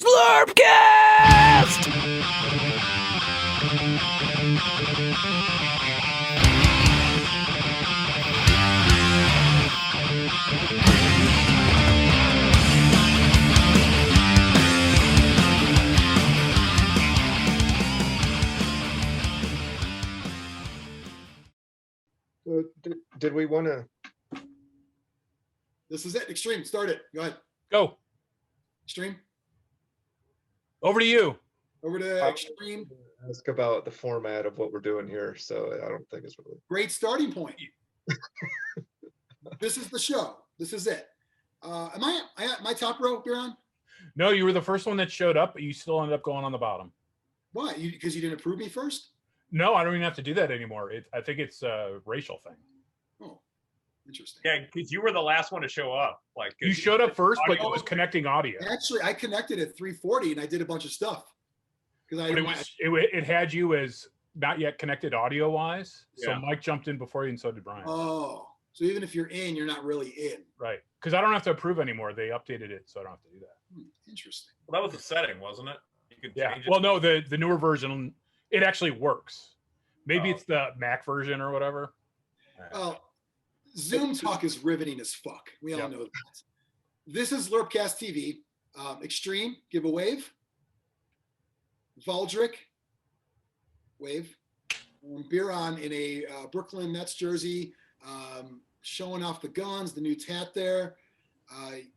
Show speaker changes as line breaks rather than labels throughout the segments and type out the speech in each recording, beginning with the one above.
Zlurpcast!
Did we want to?
This is it. Xtreme, start it. Go ahead.
Go.
Xtreme,
Over to you.
over to Xtreme.
Ask about the format of what we're doing here, so I don't think it's really
Great starting point. This is the show. This is it. Am I at my top row, Biran?
No, you were the first one that showed up, but you still ended up going on the bottom.
Why? Because you didn't approve me first?
No, I don't even have to do that anymore. I think it's a racial thing.
Oh, interesting.
Yeah, because you were the last one to show up. Like
You showed up first, but it
audio-
was connecting audio.
Actually, I connected at 3:40 and I did a bunch of stuff. Because
It had you as not yet connected audio wise. So
Yeah.
Mike jumped in before you, and so did Brian.
Oh, so even if you're in, you're not really in.
Right. Because I don't have to approve anymore. They updated it, so I don't have to do that.
Interesting.
Well, that was the setting, wasn't it? You could
Yeah.
change it.
Well, no, the newer version, it actually works. Maybe
Oh.
it's the Mac version or whatever.
Well, Zoom talk is riveting as fuck. We all
Yep.
know that. This is Zlurpcast TV. Xtreme, give a wave. Valdric, wave. Biran in a Brooklyn Nets jersey, showing off the guns, the new tat there.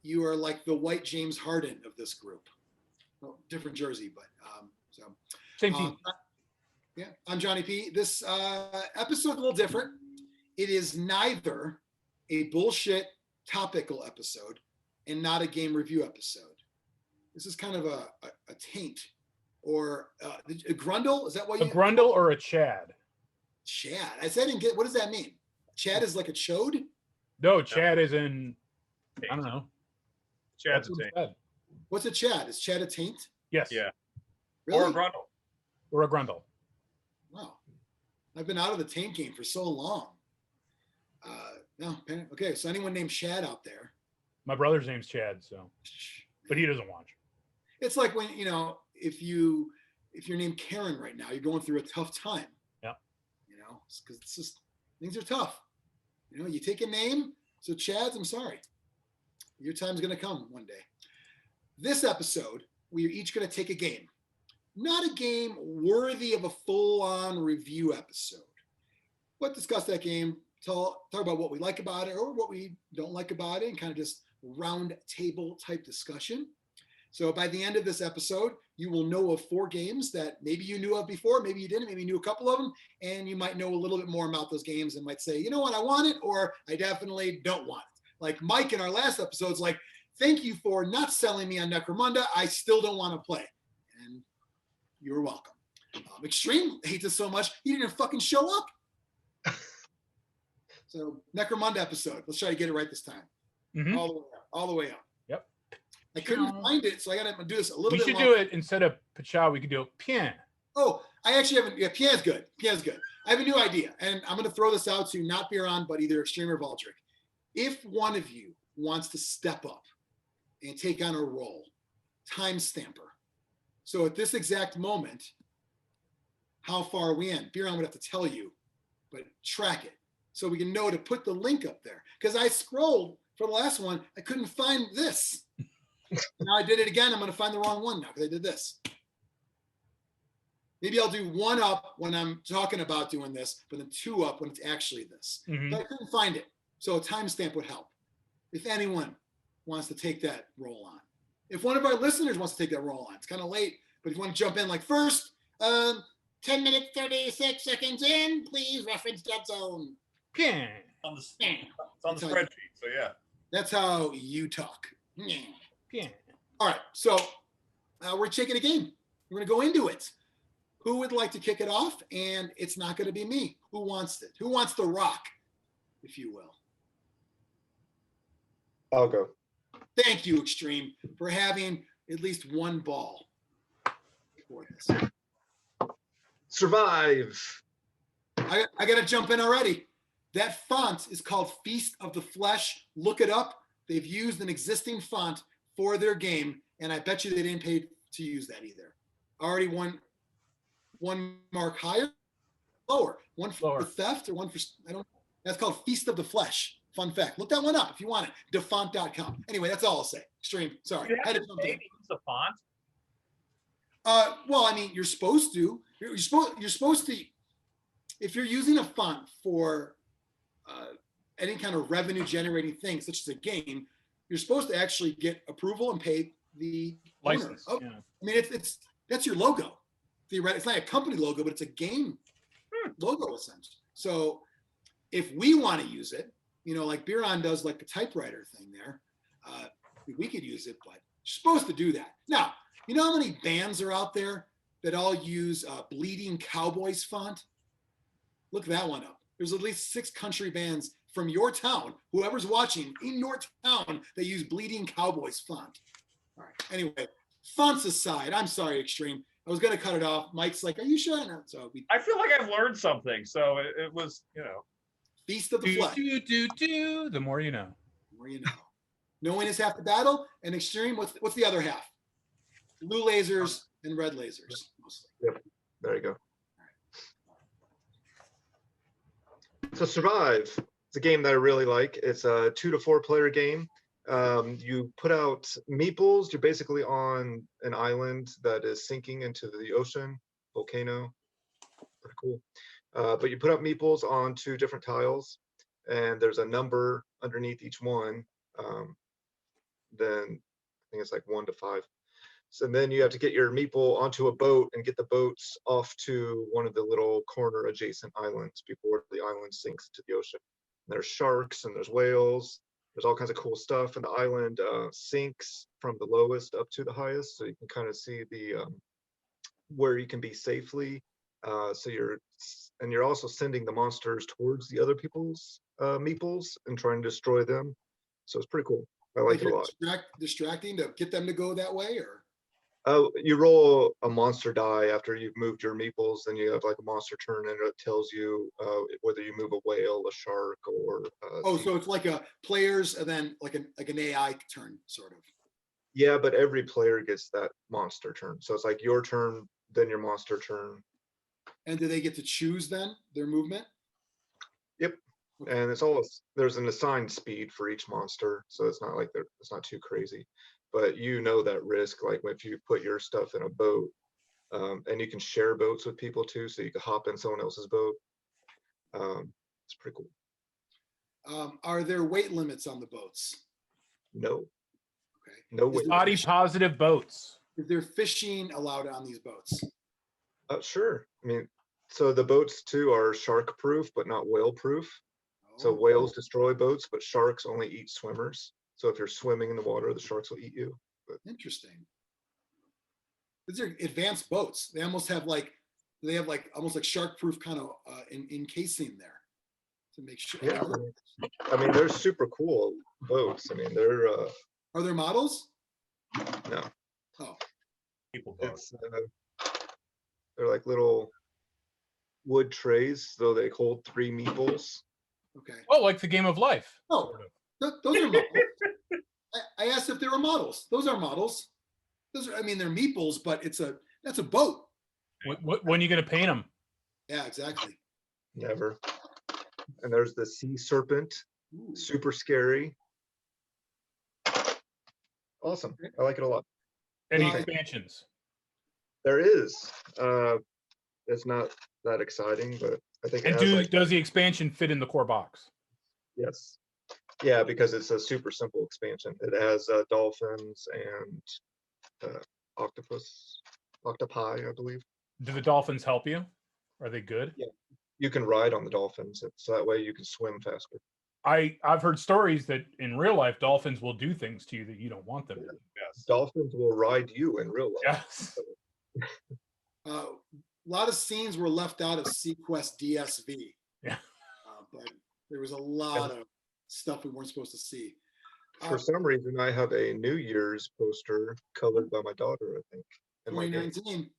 You are like the white James Harden of this group. Well, different jersey, but so.
Same team.
Yeah, I'm Jonny P. This episode's a little different. It is neither a bullshit topical episode and not a game review episode. This is kind of a taint or a grundle. Is that what
A grundle or a Chad?
Chad. I said I didn't get. What does that mean? Chad is like a chode.
No, Chad is in. I don't know.
Chad's
That's
a
what
thing.
it said.
What's a Chad? Is Chad a taint?
Yes.
Yeah.
Really?
Or a grundle.
Or a grundle.
Wow. I've been out of the taint game for so long. No. Okay. So anyone named Chad out there?
My brother's name's Chad, so but he doesn't watch.
It's like when if you're named Karen right now, you're going through a tough time.
Yeah.
Because it's just things are tough. You take a name. So Chad's, I'm sorry. Your time's gonna come one day. This episode, we are each gonna take a game. Not a game worthy of a full-on review episode, but discuss that game, talk about what we like about it or what we don't like about it, and kind of just round table type discussion. So by the end of this episode, you will know of 4 games that maybe you knew of before, maybe you didn't, maybe you knew a couple of them, and you might know a little bit more about those games and might say, you know what, I want it, or I definitely don't want it. Like Mike in our last episode's like, thank you for not selling me on Necromunda. I still don't want to play. And you're welcome. Xtreme hates us so much, he didn't fucking show up. So Necromunda episode. Let's try to get it right this time.
Mhm.
All the way up.
Yep.
I couldn't find it, so I got to do this a little
We
bit
should
longer.
do it instead of Pachow. We could do it Pien.
Oh, I actually haven't. Yeah, Pien's good. Pien's good. I have a new idea, and I'm going to throw this out to not Biran, but either Xtreme or Valdric. If one of you wants to step up and take on a role, time stamper. So at this exact moment, how far are we in? Biran would have to tell you, but track it so we can know to put the link up there. Because I scrolled for the last one, I couldn't find this. Now I did it again. I'm going to find the wrong one now because I did this. Maybe I'll do 1 up when I'm talking about doing this, but then 2 up when it's actually this.
Mhm.
But I couldn't find it. So a timestamp would help. If anyone wants to take that role on. If one of our listeners wants to take that role on, it's kind of late, but if you want to jump in like first, 10 minutes, 36 seconds in, please reference that zone.
Pien.
It's on the spreadsheet, so yeah.
That's how you talk.
Pien.
All right, so we're taking a game. We're going to go into it. Who would like to kick it off? And it's not going to be me. Who wants it? Who wants the rock, if you will?
I'll go.
Thank you, Xtreme, for having at least one ball for this.
Survive.
I got to jump in already. That font is called Feast of the Flesh. Look it up. They've used an existing font for their game, and I bet you they didn't pay to use that either. Already one mark higher, lower. One for theft or one for, I don't know. That's called Feast of the Flesh. Fun fact. Look that one up if you want it. Defont.com. Anyway, that's all I'll say. Xtreme. Sorry.
You
I had
have
to
to
jump
pay
in.
to use the font.
Well, I mean, you're supposed to. You're supposed to. If you're using a font for any kind of revenue generating thing, such as a game, you're supposed to actually get approval and pay the
license.
owner.
Yeah.
I mean, it's that's your logo. Theoretically, it's not a company logo, but it's a game logo essentially. So if we want to use it, like Biran does, like the typewriter thing there, we could use it, but you're supposed to do that. Now, you know how many bands are out there that all use Bleeding Cowboys font? Look that one up. There's at least 6 country bands from your town, whoever's watching in your town, that use Bleeding Cowboys font. All right. Anyway, fonts aside, I'm sorry, Xtreme. I was going to cut it off. Mike's like, are you sure? No. So
I feel like I've learned something. So it was,
Feast of the Flesh.
The more you know.
The more you know. Knowing is half the battle. And Xtreme, what's the other half? Blue lasers and red lasers, mostly.
Yep. There you go. So Survive, it's a game that I really like. It's a 2 to 4 player game. You put out meeples. You're basically on an island that is sinking into the ocean, volcano. Pretty cool. But you put out meeples on 2 different tiles, and there's a number underneath each one. Then I think it's like 1 to 5. So then you have to get your meeple onto a boat and get the boats off to one of the little corner adjacent islands before the island sinks into the ocean. And there's sharks and there's whales. There's all kinds of cool stuff, and the island sinks from the lowest up to the highest, so you can kind of see the where you can be safely. So you're also sending the monsters towards the other people's meeples and trying to destroy them. So it's pretty cool. I like it a lot.
Distracting to get them to go that way, or?
You roll a monster die after you've moved your meeples, then you have like a monster turn, and it tells you whether you move a whale, a shark, or.
So it's like a players and then like an AI turn, sort of.
Yeah, but every player gets that monster turn, so it's like your turn, then your monster turn.
And do they get to choose then their movement?
Yep. Okay. And there's an assigned speed for each monster, so it's not like it's not too crazy. But that risk, like if you put your stuff in a boat, and you can share boats with people too, so you can hop in someone else's boat. It's pretty cool.
Are there weight limits on the boats?
No.
Okay.
No weight.
Body positive boats.
Is there fishing allowed on these boats?
Sure. I mean, so the boats too are shark proof, but not whale proof. So
Oh.
whales destroy boats, but sharks only eat swimmers. So if you're swimming in the water, the sharks will eat you. But
Interesting. These are advanced boats. They almost have almost like shark proof kind of encasing there to make sure.
yeah, I mean they're super cool boats. I mean they're
Are there models?
no.
Oh,
people.
It's they're like little wood trays, so they hold 3 meeples.
okay.
Oh, like the Game of Life.
Oh, those are models. I asked if there were models. Those are models. They're meeples, but that's a boat.
When are you going to paint them?
Yeah, exactly.
Never. And there's the sea serpent.
Ooh.
Super scary. Awesome. I like it a lot.
Any
Okay.
expansions?
There is. It's not that exciting, but I think
And does the expansion fit in the core box?
yes. Yeah, because it's a super simple expansion. It has dolphins and octopi, I believe.
Do the dolphins help you? Are they good?
Yeah. You can ride on the dolphins, so that way you can swim faster.
I've heard stories that in real life dolphins will do things to you that you don't want them to do.
Yes.
Dolphins will ride you in real life.
Yes.
A lot of scenes were left out of Sequest DSV.
Yeah.
But there was a lot of stuff we weren't supposed to see.
For some reason, I have a New Year's poster colored by my daughter, I think. in my game.
2019.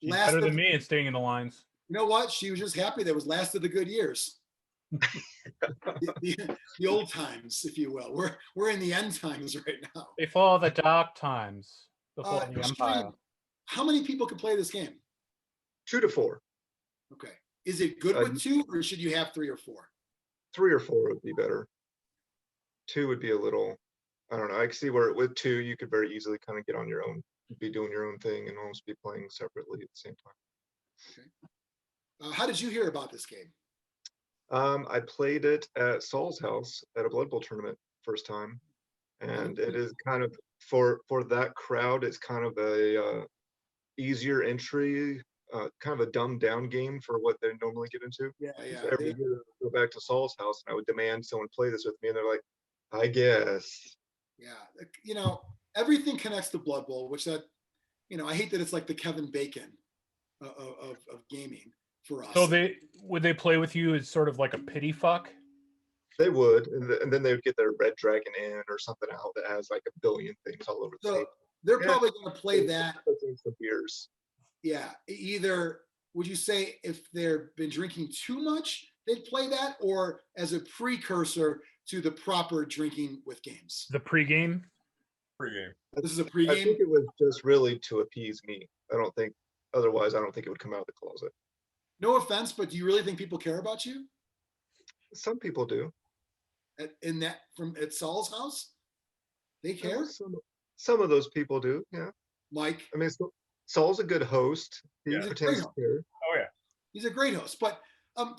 She's
Last
better
of-
than me at staying in the lines.
You know what? She was just happy that it was last of the good years. the old times, if you will. We're in the end times right now.
Before the dark times. The fall of the Empire.
Xtreme, how many people can play this game?
2 to 4.
Okay. Is it good with 2, or should you have 3 or 4?
3 or 4 would be better. 2 would be a little, I don't know. I can see where with 2 you could very easily kind of get on your own, be doing your own thing, and almost be playing separately at the same time.
Okay. How did you hear about this game?
I played it at Saul's house at a Blood Bowl tournament first time, and it is kind of for that crowd. It's kind of a easier entry, kind of a dumbed down game for what they normally get into.
Yeah.
So every year I go back to Saul's house and I would demand someone play this with me, and they're like, I guess.
Yeah, everything connects to Blood Bowl, which I hate that it's like the Kevin Bacon of gaming for us.
So would they play with you as sort of like a pity fuck?
They would, and then they would get their Red Dragon in or something out that has like 1 billion things all over the table.
They're probably going to play that.
Some beers.
Yeah, either would you say if they've been drinking too much, they'd play that, or as a precursor to the proper drinking with games?
The pregame?
Pregame.
This is a
I
pregame?
think it was just really to appease me. Otherwise I don't think it would come out of the closet.
No offense, but do you really think people care about you?
Some people do.
At Saul's house? They care?
Some of those people do, yeah.
Mike?
I mean, Saul's a good host. He
He's a
pretends
great
to care.
Oh yeah.
He's a great host. But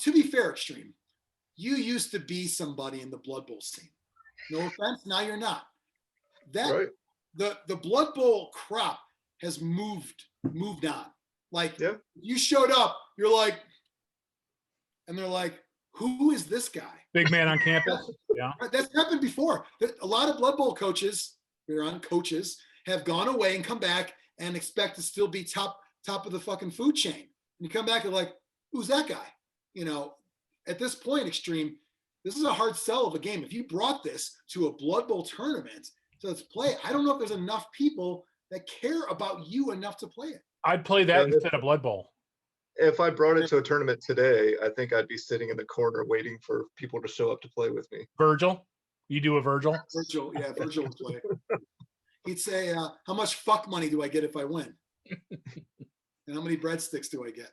to be fair, Xtreme, you used to be somebody in the Blood Bowl scene. No offense, now you're not.
Right.
The Blood Bowl crop has moved on. Like,
yeah.
You showed up, you're like, and they're like, who is this guy?
Big man on campus. Yeah.
That's happened before. A lot of Blood Bowl coaches, Biran coaches, have gone away and come back and expect to still be top of the fucking food chain. And you come back and like, who's that guy? At this point, Xtreme, this is a hard sell of a game. If you brought this to a Blood Bowl tournament, so let's play it. I don't know if there's enough people that care about you enough to play it.
I'd play that instead of Blood Bowl.
If I brought it to a tournament today, I think I'd be sitting in the corner waiting for people to show up to play with me.
Virgil? You do a Virgil?
Virgil would play. He'd say, how much fuck money do I get if I win? And how many breadsticks do I get?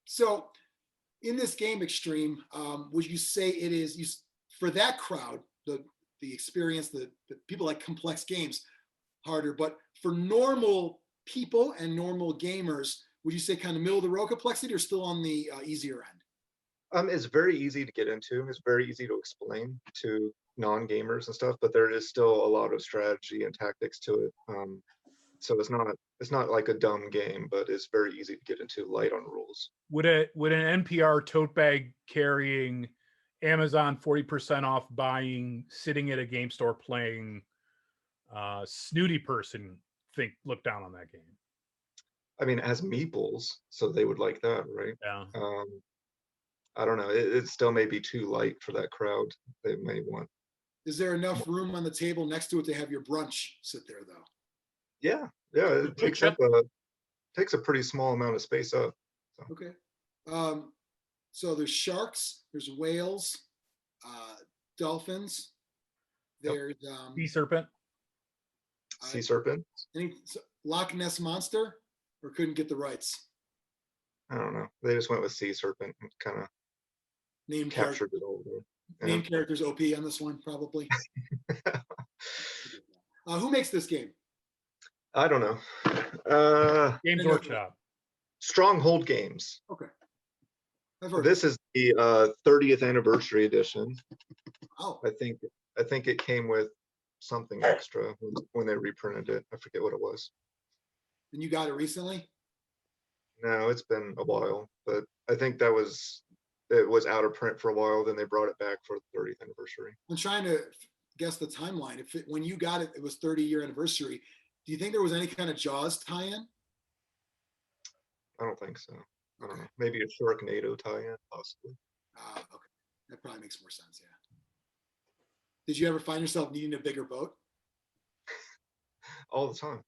So in this game, Xtreme, would you say it is, for that crowd, the experience, the people like complex games, harder, but for normal people and normal gamers, would you say kind of middle of the road complexity or still on the easier end?
It's very easy to get into. It's very easy to explain to non-gamers and stuff, but there is still a lot of strategy and tactics to it. So it's not like a dumb game, but it's very easy to get into, light on rules.
Would an NPR tote bag carrying Amazon 40% off buying, sitting at a game store playing snooty person look down on that game?
I mean, as meeples, so they would like that, right?
Yeah.
I don't know. It still may be too light for that crowd. They may want.
Is there enough room on the table next to it to have your brunch sit there, though?
Yeah. It takes a pretty small amount of space up. So.
Okay. So there's sharks, there's whales, dolphins. There's
sea serpent.
Sea serpent.
Any Loch Ness monster, or couldn't get the rights?
I don't know. They just went with sea serpent and kind of
Name
captured it over there.
Name characters OP on this one, probably. Who makes this game?
I don't know.
Games Workshop.
Stronghold Games.
Okay. I've heard
this is the 30th anniversary edition.
Oh.
I think it came with something extra when they reprinted it. I forget what it was.
And you got it recently?
No, it's been a while, but I think it was out of print for a while. Then they brought it back for the 30th anniversary.
I'm trying to guess the timeline. When you got it, it was 30-year anniversary. Do you think there was any kind of Jaws tie-in?
I don't think so. I don't know. Maybe a Sharknado tie-in, possibly.
Okay. That probably makes more sense, yeah. Did you ever find yourself needing a bigger boat?
All the time.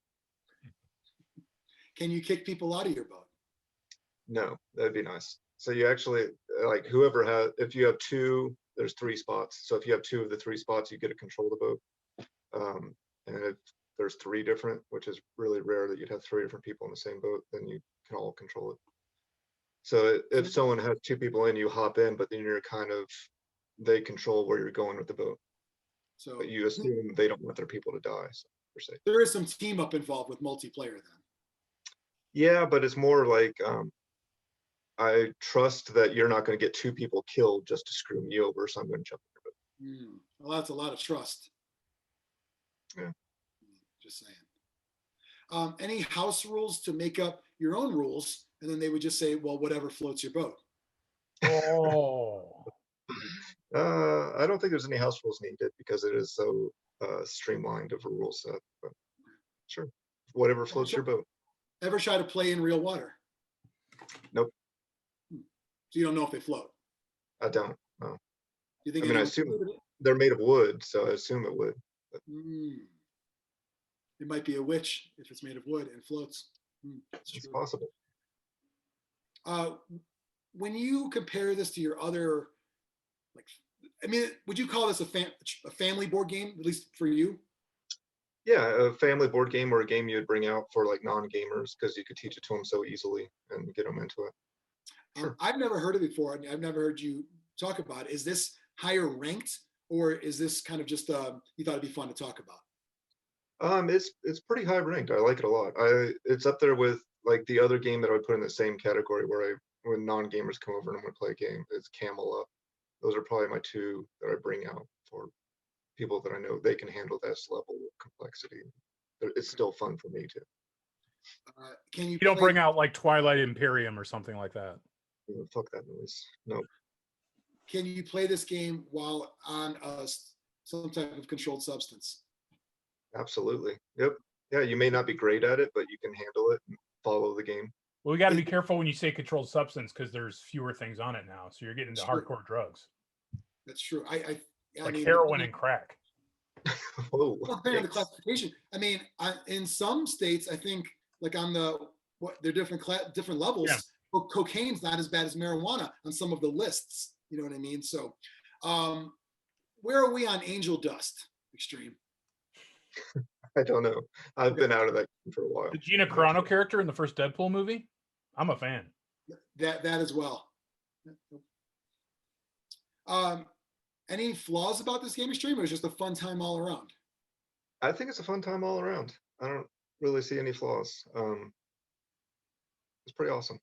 Can you kick people out of your boat?
No, that'd be nice. So you actually, like, if you have 2, there's 3 spots. So if you have 2 of the 3 spots, you get to control the boat. And if there's 3 different, which is really rare that you'd have 3 different people in the same boat, then you can all control it. So if someone has 2 people in, you hop in, but then you're kind of, they control where you're going with the boat.
So
But you assume they don't want their people to die, so, per se.
there is some team up involved with multiplayer then.
Yeah, but it's more like I trust that you're not going to get 2 people killed just to screw me over, so I'm going to jump in your boat.
Well, that's a lot of trust.
Yeah.
Just saying. Any house rules to make up your own rules, and then they would just say, well, whatever floats your boat.
Oh.
I don't think there's any house rules needed because it is so streamlined of a rule set. But sure, whatever floats your boat.
Ever try to play in real water?
Nope.
So you don't know if they float?
I don't. No.
You think?
I mean, I assume they're made of wood, so I assume it would. But...
It might be a witch if it's made of wood and floats.
It's possible.
When you compare this to your other, like, I mean, would you call this a family board game, at least for you?
Yeah, a family board game or a game you'd bring out for like non-gamers because you could teach it to them so easily and get them into it. Sure.
I've never heard of it before. I've never heard you talk about it. Is this higher ranked, or is this kind of just you thought it'd be fun to talk about?
It's pretty high ranked. I like it a lot. It's up there with like the other game that I would put in the same category when non-gamers come over and I'm going to play a game. It's Camel Up. Those are probably my 2 that I bring out for people that I know they can handle this level of complexity. It's still fun for me too.
You
don't bring out like Twilight Imperium or something like that?
Fuck that noise. No.
Can you play this game while on some type of controlled substance?
Absolutely. Yep. Yeah, you may not be great at it, but you can handle it and follow the game.
Well, we got to be careful when you say controlled substance because there's fewer things on it now. So you're getting into hardcore drugs.
That's true. I
mean, heroin and crack.
Oh,
the classification. I mean, in some states, I think, like on they're different levels. Yeah. Cocaine's not as bad as marijuana on some of the lists. You know what I mean? So, where are we on Angel Dust Xtreme?
I don't know. I've been out of that for a while.
The Gina Carano character in the first Deadpool movie? I'm a fan.
That as well. Any flaws about this game Xtreme, or is it just a fun time all around?
I think it's a fun time all around. I don't really see any flaws. It's pretty awesome.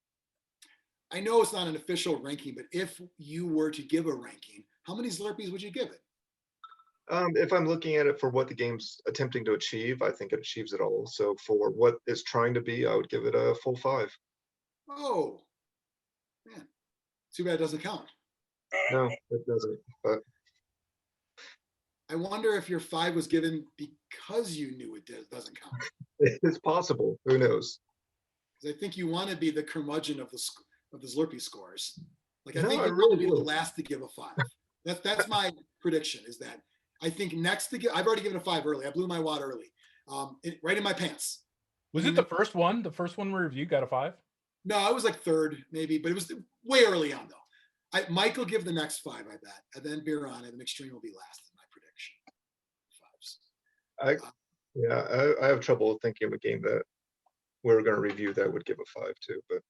I know it's not an official ranking, but if you were to give a ranking, how many Zlurpees would you give it?
If I'm looking at it for what the game's attempting to achieve, I think it achieves it all. So for what it's trying to be, I would give it a full 5.
Oh, man. Too bad it doesn't count.
No, it doesn't. But
I wonder if your 5 was given because you knew it doesn't count.
It's possible. Who knows?
Because I think you want to be the curmudgeon of the Zlurpee scores. Like I
No,
think you
really
want to be the last to give a 5. That's my prediction. Is that I think next to I've already given a 5 early. I blew my wad early, right in my pants.
Was it the first one? The first one we reviewed got a 5?
No, I was like 3rd maybe, but it was way early on though. Mike will give the next 5, I bet, and then Biran and Xtreme will be last in my prediction. 5s.
I have trouble thinking of a game that we're going to review that would give a 5 too, but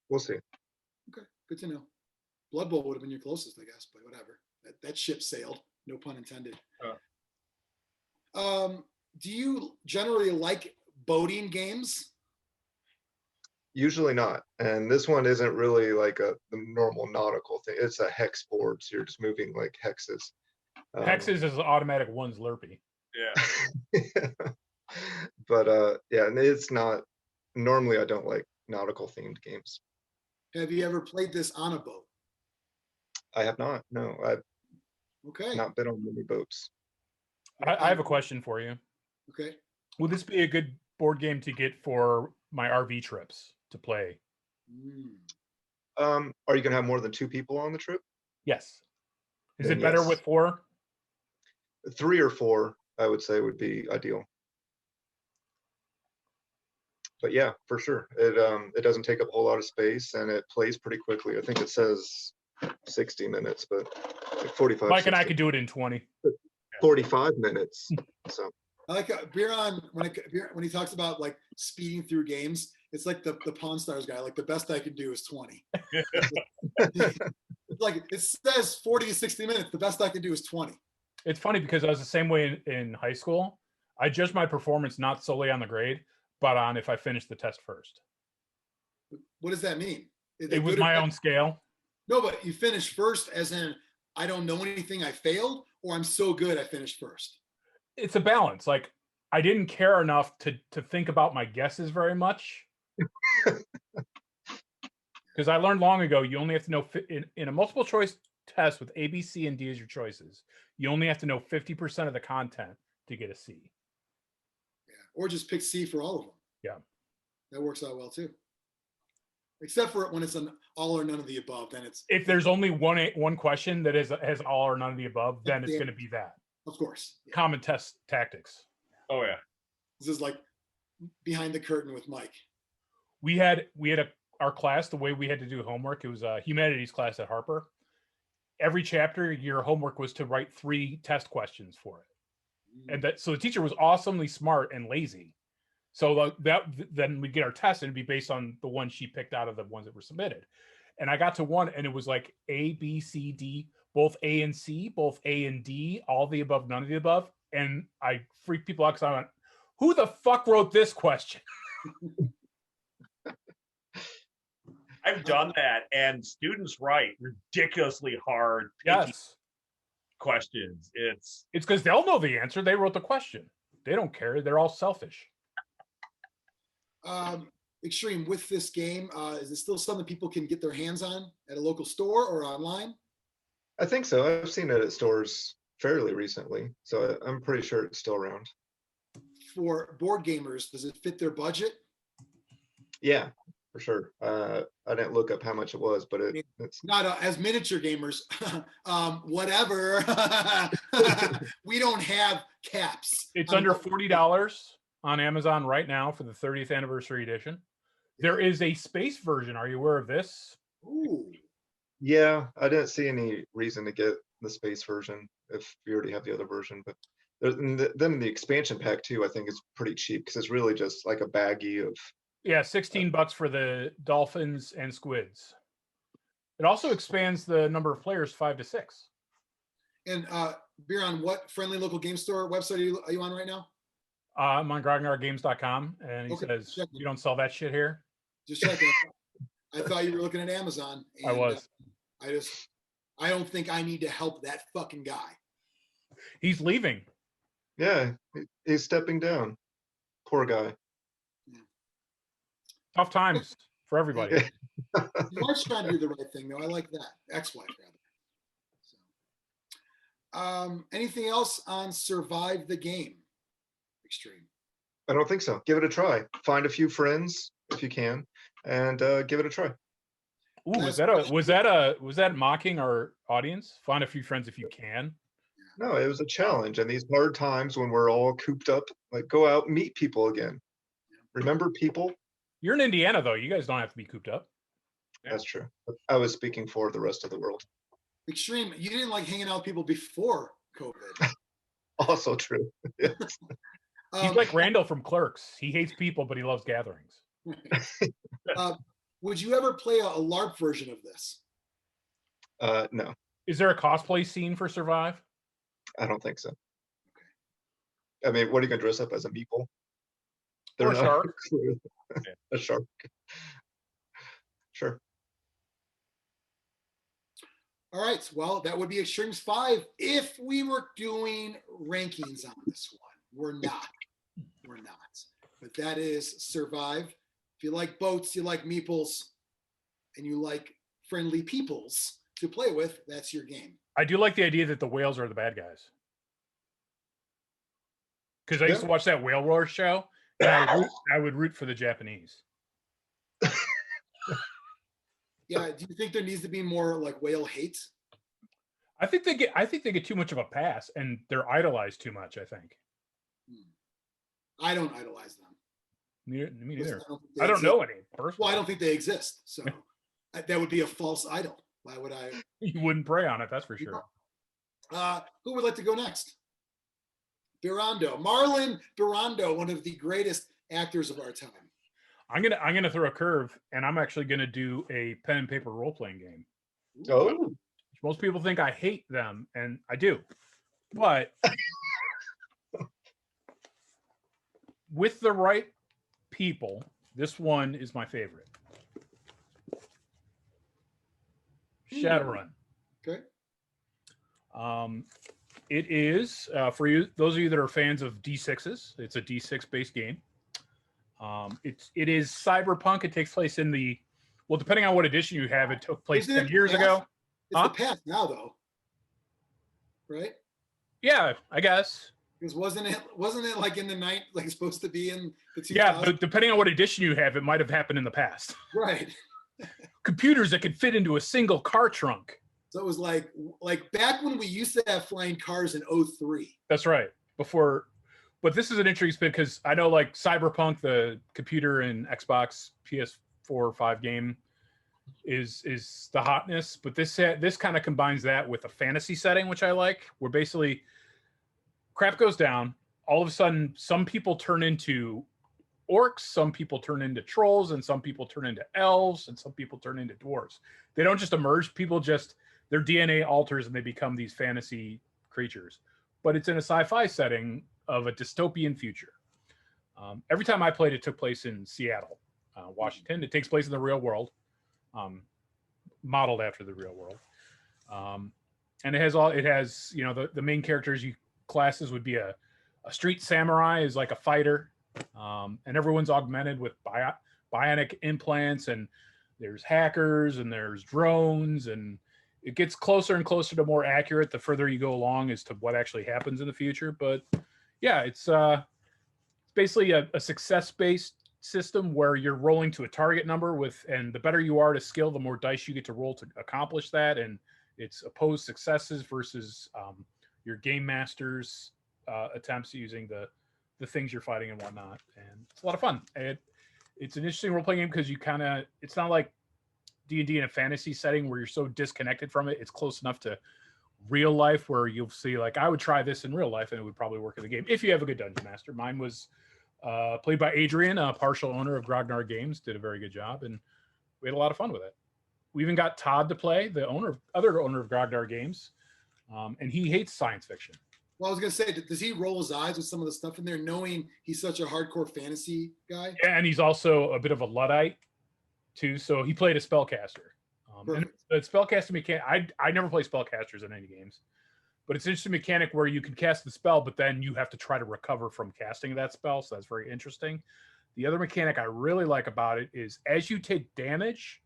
we'll see.
Okay, good to know. Blood Bowl would have been your closest, I guess, but whatever. That ship sailed. No pun intended. Do you generally like boating games?
Usually not. And this one isn't really like the normal nautical thing. It's a hex board, so you're just moving like hexes.
Hexes is automatic 1 Zlurpee.
Yeah.
But yeah, and it's not, normally I don't like nautical themed games.
Have you ever played this on a boat?
I have not. No, I've
Okay.
not been on many boats.
I have a question for you.
Okay.
Will this be a good board game to get for my RV trips to play?
Are you gonna have more than 2 people on the trip?
Yes. Is
Then
it better
yes.
with 4?
3 or 4, I would say, would be ideal. But yeah, for sure. It doesn't take up a whole lot of space and it plays pretty quickly. I think it says 60 minutes, but like 45.
Mike and I
60.
could do it in 20.
45 minutes. So
I like Biran when he talks about like speeding through games. It's like the Pawn Stars guy. Like the best I can do is 20. Like it says 40 to 60 minutes. The best I can do is 20.
It's funny because I was the same way in high school. I judged my performance not solely on the grade, but on if I finished the test first.
What does that mean?
It was my own scale.
No, but you finished first as in I don't know anything, I failed, or I'm so good I finished first.
It's a balance. Like I didn't care enough to think about my guesses very much. Because I learned long ago, you only have to know in a multiple choice test with A, B, C, and D as your choices. You only have to know 50% of the content to get a C.
Yeah, or just pick C for all of them.
Yeah,
that works out well too. Except for when it's an all or none of the above, then it's
if there's only one question that has all or none of the above, then it's going to be that.
Of course,
yeah. Common test tactics.
Oh yeah,
this is like behind the curtain with Mike.
We had our class, the way we had to do homework, it was a humanities class at Harper. Every chapter, your homework was to write 3 test questions for it. And so the teacher was awesomely smart and lazy. So then we'd get our test and it'd be based on the ones she picked out of the ones that were submitted. And I got to one and it was like A, B, C, D, both A and C, both A and D, all the above, none of the above. And I freaked people out because I went, who the fuck wrote this question?
I've done that, and students write ridiculously hard questions. It's
because they'll know the answer. They wrote the question. They don't care. They're all selfish.
Xtreme, with this game, is it still something people can get their hands on at a local store or online?
I think so. I've seen it at stores fairly recently, so I'm pretty sure it's still around.
For board gamers, does it fit their budget?
Yeah, for sure. I didn't look up how much it was, but it's
not as miniature gamers. Whatever. We don't have caps.
It's under $40 on Amazon right now for the 30th anniversary edition. There is a space version. Are you aware of this?
Ooh.
Yeah, I didn't see any reason to get the space version if you already have the other version. But then the expansion pack too, I think is pretty cheap because it's really just like a baggie of.
Yeah, $16 for the dolphins and squids. It also expands the number of players 5 to 6.
And Biran, what friendly local game store website are you on right now?
I'm on grognardgames.com, and he says, you don't sell that shit here?
Just checking. I thought you were looking at Amazon. And,
I was.
I don't think I need to help that fucking guy.
He's leaving.
Yeah, he's stepping down. Poor guy.
Tough times for everybody.
Your wife's trying to do the right thing, though. I like that. Ex-wife, rather. So, anything else on Survive the Game? Xtreme.
I don't think so. Give it a try. Find a few friends if you can, and give it a try.
Ooh, was that mocking our audience? Find a few friends if you can.
No, it was a challenge. And these hard times when we're all cooped up, like go out, meet people again. Remember people?
You're in Indiana, though. You guys don't have to be cooped up.
That's true. I was speaking for the rest of the world.
Xtreme, you didn't like hanging out with people before COVID.
Also true. Yes.
He's like Randall from Clerks. He hates people, but he loves gatherings.
Would you ever play a LARP version of this?
No.
Is there a cosplay scene for Survive?
I don't think so. Okay. I mean, what are you going to dress up as, a meeple?
Or a shark.
A shark. Sure.
All right. Well, that would be Xtreme's 5 if we were doing rankings on this one. We're not. We're not. But that is Survive. If you like boats, you like meeples, and you like friendly peoples to play with, that's your game.
I do like the idea that the whales are the bad guys. Because I used to watch that Whale Roar show. And I would root for the Japanese.
Yeah. Do you think there needs to be more like whale hate?
I think they get too much of a pass, and they're idolized too much. I think.
I don't idolize them.
Me neither. I don't know any personally.
Well, I don't think they exist. So that would be a false idol. Why would I?
You wouldn't prey on it, that's for sure.
Who would like to go next? Birando, Marlon Birando, one of the greatest actors of our time.
I'm gonna throw a curve, and I'm actually gonna do a pen and paper role playing game.
Oh,
Most people think I hate them, and I do, but with the right people, this one is my favorite. Shadowrun.
Okay.
It is for you, those of you that are fans of D6s. It's a D6 based game. It is cyberpunk. It takes place in the, well, depending on what edition you have, it took place 10 years ago.
It's the past now, though, right?
Yeah, I guess.
Because wasn't it like in the night, like supposed to be in the 2000s?
Yeah, but depending on what edition you have, it might have happened in the past.
Right.
Computers that could fit into a single car trunk.
So it was like back when we used to have flying cars in 03.
That's right. Before, but this is an interesting spin because I know like Cyberpunk, the computer and Xbox, PS4 or 5 game is the hotness, but this kind of combines that with a fantasy setting, which I like, where basically crap goes down. All of a sudden, some people turn into orcs, some people turn into trolls, and some people turn into elves, and some people turn into dwarves. They don't just emerge. People just, their DNA alters and they become these fantasy creatures. But it's in a sci-fi setting of a dystopian future. Every time I played, it took place in Seattle, Washington. It takes place in the real world, modeled after the real world. And it has, you know, the main characters classes would be a street samurai is like a fighter. And everyone's augmented with bionic implants, and there's hackers and there's drones, and it gets closer and closer to more accurate the further you go along as to what actually happens in the future. But yeah, it's basically a success-based system where you're rolling to a target number and the better you are to skill, the more dice you get to roll to accomplish that. And it's opposed successes versus your game master's attempts using the things you're fighting and whatnot. And it's a lot of fun. It's an interesting role-playing game because it's not like D&D in a fantasy setting where you're so disconnected from it. It's close enough to real life where you'll see, like, I would try this in real life and it would probably work in the game if you have a good dungeon master. Mine was played by Adrian, a partial owner of Grognar Games, did a very good job, and we had a lot of fun with it. We even got Todd to play, the other owner of Grognar Games, and he hates science fiction.
Well, I was going to say, does he roll his eyes with some of the stuff in there, knowing he's such a hardcore fantasy guy?
Yeah, and he's also a bit of a Luddite, too, so he played a spellcaster. And the spellcasting mechanic, I never play spellcasters in any games, but it's an interesting mechanic where you can cast the spell, but then you have to try to recover from casting that spell, so that's very interesting. The other mechanic I really like about it is as you take damage,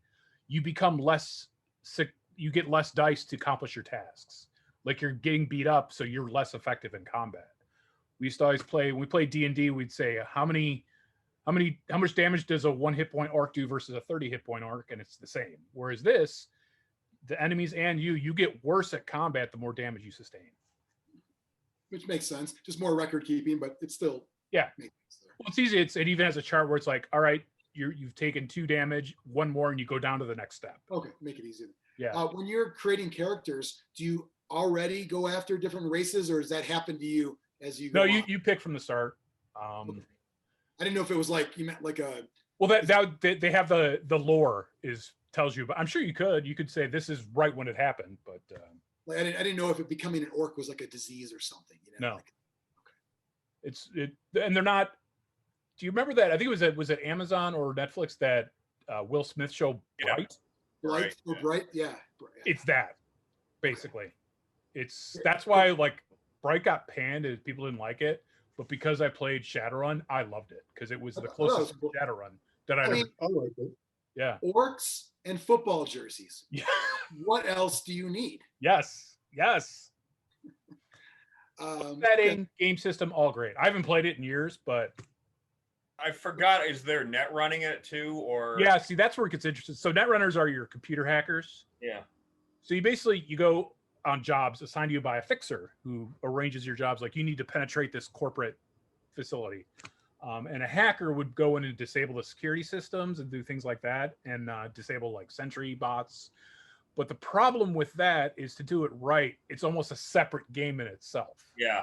you become less sick, you get less dice to accomplish your tasks. Like you're getting beat up, so you're less effective in combat. We used to always play, when we played D&D, we'd say, how much damage does a 1 hit point orc do versus a 30 hit point orc? And it's the same. Whereas this, the enemies and you get worse at combat the more damage you sustain.
Which makes sense. Just more record keeping, but it's still
makes
sense there.
Well, it's easy. It even has a chart where it's like, all right, you've taken 2 damage, 1 more, and you go down to the next step.
Okay, make it easier.
Yeah.
When you're creating characters, do you already go after different races, or does that happen to you as you go on?
You pick from the start.
Okay. I didn't know if it was like you meant like a.
Well, they have the lore tells you, but I'm sure you could say this is right when it happened, but
like I didn't know if it becoming an orc was like a disease or something. You know?
No.
Okay.
And they're not. Do you remember that? I think was it Amazon or Netflix that Will Smith show Bright?
Bright, Bright, yeah.
It's that, basically. That's why like Bright got panned and people didn't like it. But because I played Shadowrun, I loved it because it was the closest to Shadowrun that I
mean,
I like it.
Yeah.
Orcs and football jerseys.
Yeah.
What else do you need?
Yes. Setting,
Okay.
game system, all great. I haven't played it in years, but
I forgot. Is there net running it too, or?
yeah. See, that's where it gets interesting. So netrunners are your computer hackers.
Yeah.
So you go on jobs assigned to you by a fixer who arranges your jobs. Like you need to penetrate this corporate facility. And a hacker would go in and disable the security systems and do things like that and disable like sentry bots. But the problem with that is to do it right, it's almost a separate game in itself.
Yeah.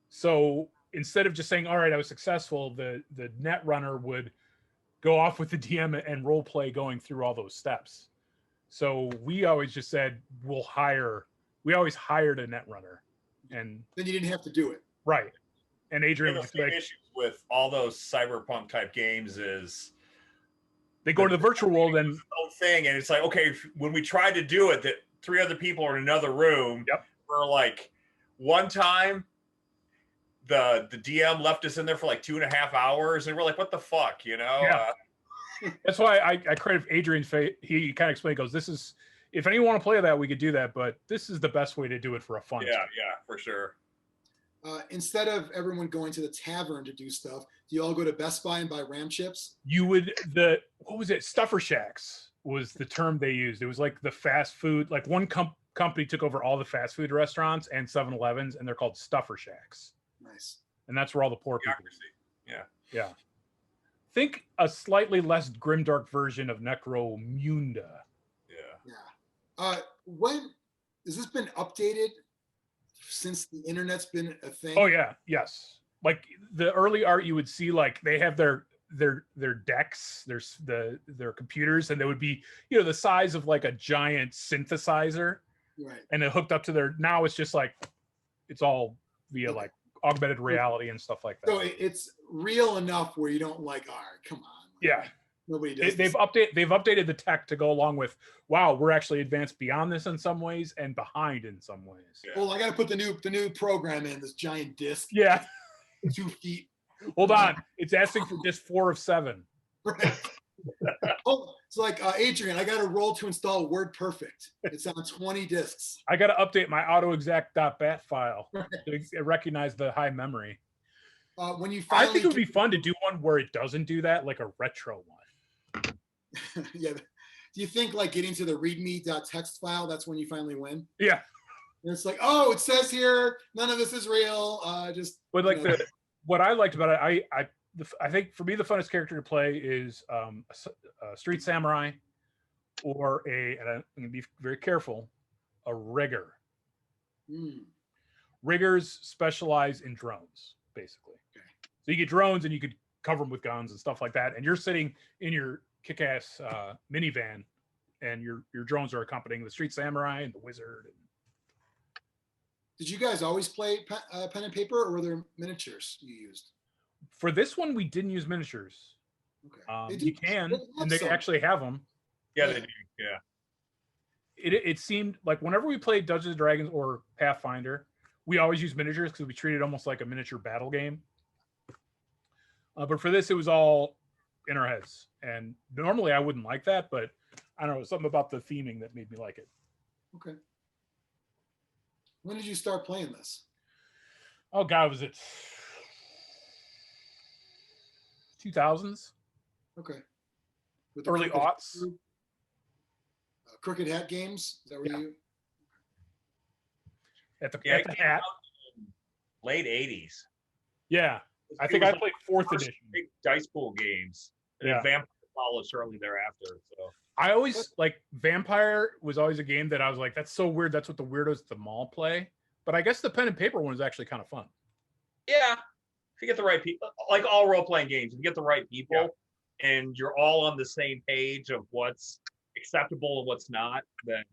So instead of just saying, all right, I was successful, the net runner would go off with the DM and role play going through all those steps. So we always just said, we always hired a net runner. And
then you didn't have to do it.
Right. And Adrian
the
was
same
like,
issues with all those cyberpunk type games is
they go to the virtual world and
thing, and it's like, okay, when we tried to do it, that 3 other people are in another room.
Yep.
For like one time, the DM left us in there for like 2.5 hours, and we're like, what the fuck, you know?
Yeah. That's why I credit Adrian's face. He kind of explained, goes, this is, if anyone want to play that, we could do that, but this is the best way to do it for a fun.
Yeah, for sure.
Instead of everyone going to the tavern to do stuff, do you all go to Best Buy and buy Ram chips?
You would, what was it? Stuffer Shacks was the term they used. It was like the fast food, like one company took over all the fast food restaurants and 7-Elevens, and they're called Stuffer Shacks.
Nice.
And that's where all the poor people.
Yeah.
Yeah. Think a slightly less grimdark version of Necromunda.
Yeah. When has this been updated since the internet's been a thing?
Oh yeah, yes. Like the early art, you would see like they have their decks, their computers, and they would be, the size of like a giant synthesizer,
right?
And it hooked up to their. Now it's just like it's all via like augmented reality and stuff like that.
So it's real enough where you don't like, all right, come on.
Yeah.
Nobody does.
They've updated the tech to go along with. Wow, we're actually advanced beyond this in some ways and behind in some ways.
Yeah. Well, I got to put the new program in this giant disc.
Yeah.
2 feet.
Hold on, it's asking for disc 4 of 7.
Right. Oh, it's like Adrian. I got to roll to install WordPerfect. It's on 20 discs.
I got to update my autoexec.bat file to recognize the high memory.
When you
I think it would be fun to do one where it doesn't do that, like a retro one.
Yeah. Do you think like getting to the readme.txt file, that's when you finally win?
Yeah.
And it's like, oh, it says here, none of this is real.
But like what I liked about it, I think for me the funnest character to play is a street samurai or and I'm going to be very careful, a rigger. Riggers specialize in drones, basically.
Okay.
So you get drones and you could cover them with guns and stuff like that. And you're sitting in your kick-ass minivan, and your drones are accompanying the street samurai and the wizard.
Did you guys always play pen and paper, or were there miniatures you used?
For this one, we didn't use miniatures.
Okay.
You can, and they actually have them.
Yeah, they do. Yeah.
It seemed like whenever we played Dungeons and Dragons or Pathfinder, we always use miniatures because we treat it almost like a miniature battle game. But for this, it was all in our heads. And normally I wouldn't like that, but I don't know, something about the theming that made me like it.
Okay. When did you start playing this?
Oh God, was it 2000s?
Okay. With
early aughts.
Crooked Hat Games. Is that where you?
At the hat.
Late 80s.
Yeah. I think I played 4th edition.
Big dice pool games. And Vampire followed shortly thereafter. So
I always like Vampire was always a game that I was like, that's so weird. That's what the weirdos at the mall play. But I guess the pen and paper one is actually kind of fun.
Yeah. If you get the right people, like all role-playing games, if you get the right people and you're all on the same page of what's acceptable and what's not, then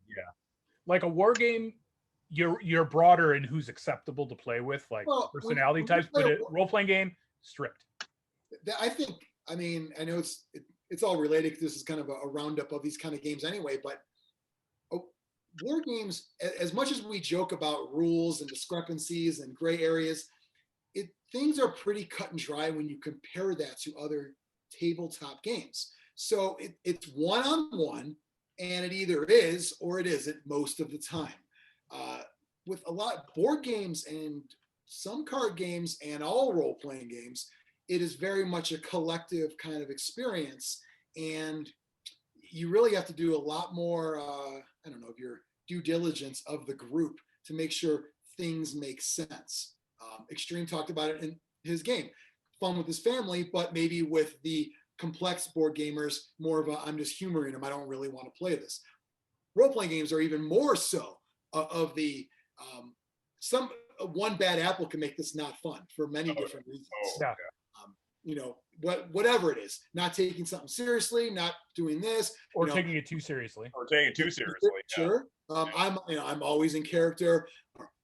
like a war game, you're broader in who's acceptable to play with, like personality types, but a role-playing game, strict.
I think, I mean, I know it's all related because this is kind of a roundup of these kind of games anyway, but war games, as much as we joke about rules and discrepancies and gray areas, things are pretty cut and dry when you compare that to other tabletop games. So it's one-on-one, and it either is or it isn't most of the time. With a lot of board games and some card games and all role-playing games, it is very much a collective kind of experience, and you really have to do a lot more, I don't know, of your due diligence of the group to make sure things make sense. Xtreme talked about it in his game. Fun with his family, but maybe with the complex board gamers, more of a, I'm just humoring them, I don't really want to play this. Role-playing games are even more so of the, one bad apple can make this not fun for many different reasons.
Yeah.
Whatever it is, not taking something seriously, not doing this,
or taking it too seriously.
Or taking it too seriously.
Sure. I'm always in character.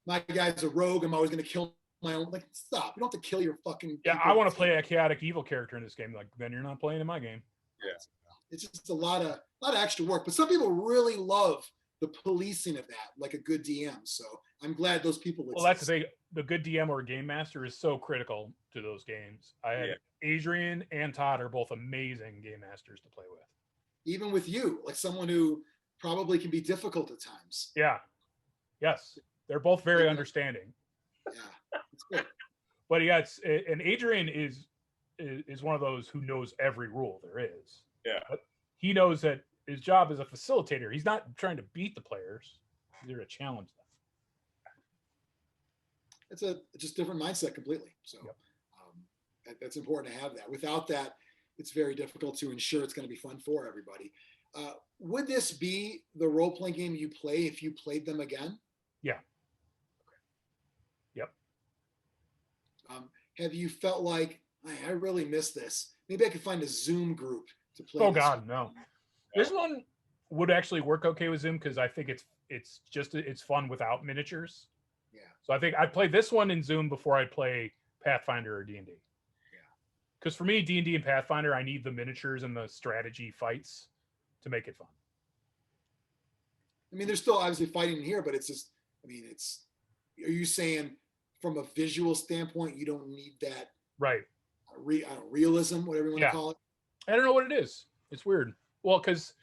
My guy's a rogue. I'm always going to kill my own. Like, stop. You don't have to kill your fucking.
Yeah, I want to play a chaotic evil character in this game. Like, then you're not playing in my game.
Yeah.
It's just a lot of extra work. But some people really love the policing of that, like a good DM. So I'm glad those people exist.
Well, that's the thing. The good DM or game master is so critical to those games. I had Adrian and Todd are both amazing game masters to play with.
Even with you, like someone who probably can be difficult at times.
Yeah. Yes. They're both very understanding.
Yeah. It's good.
But yeah, and Adrian is one of those who knows every rule there is.
Yeah.
But he knows that his job as a facilitator, he's not trying to beat the players. He's there to challenge them.
It's a just different mindset completely. So that's important to have that. Without that, it's very difficult to ensure it's going to be fun for everybody. Would this be the role-playing game you play if you played them again?
Yeah. Okay. Yep.
Have you felt like, I really miss this? Maybe I could find a Zoom group to play.
Oh God, no. This one would actually work okay with Zoom because I think it's fun without miniatures.
Yeah.
So I think I'd play this one in Zoom before I'd play Pathfinder or D&D.
Yeah.
Because for me, D&D and Pathfinder, I need the miniatures and the strategy fights to make it fun.
I mean, there's still obviously fighting in here, but it's just, are you saying from a visual standpoint, you don't need that
right
realism, whatever you want to call it?
I don't know what it is. It's weird. Well, because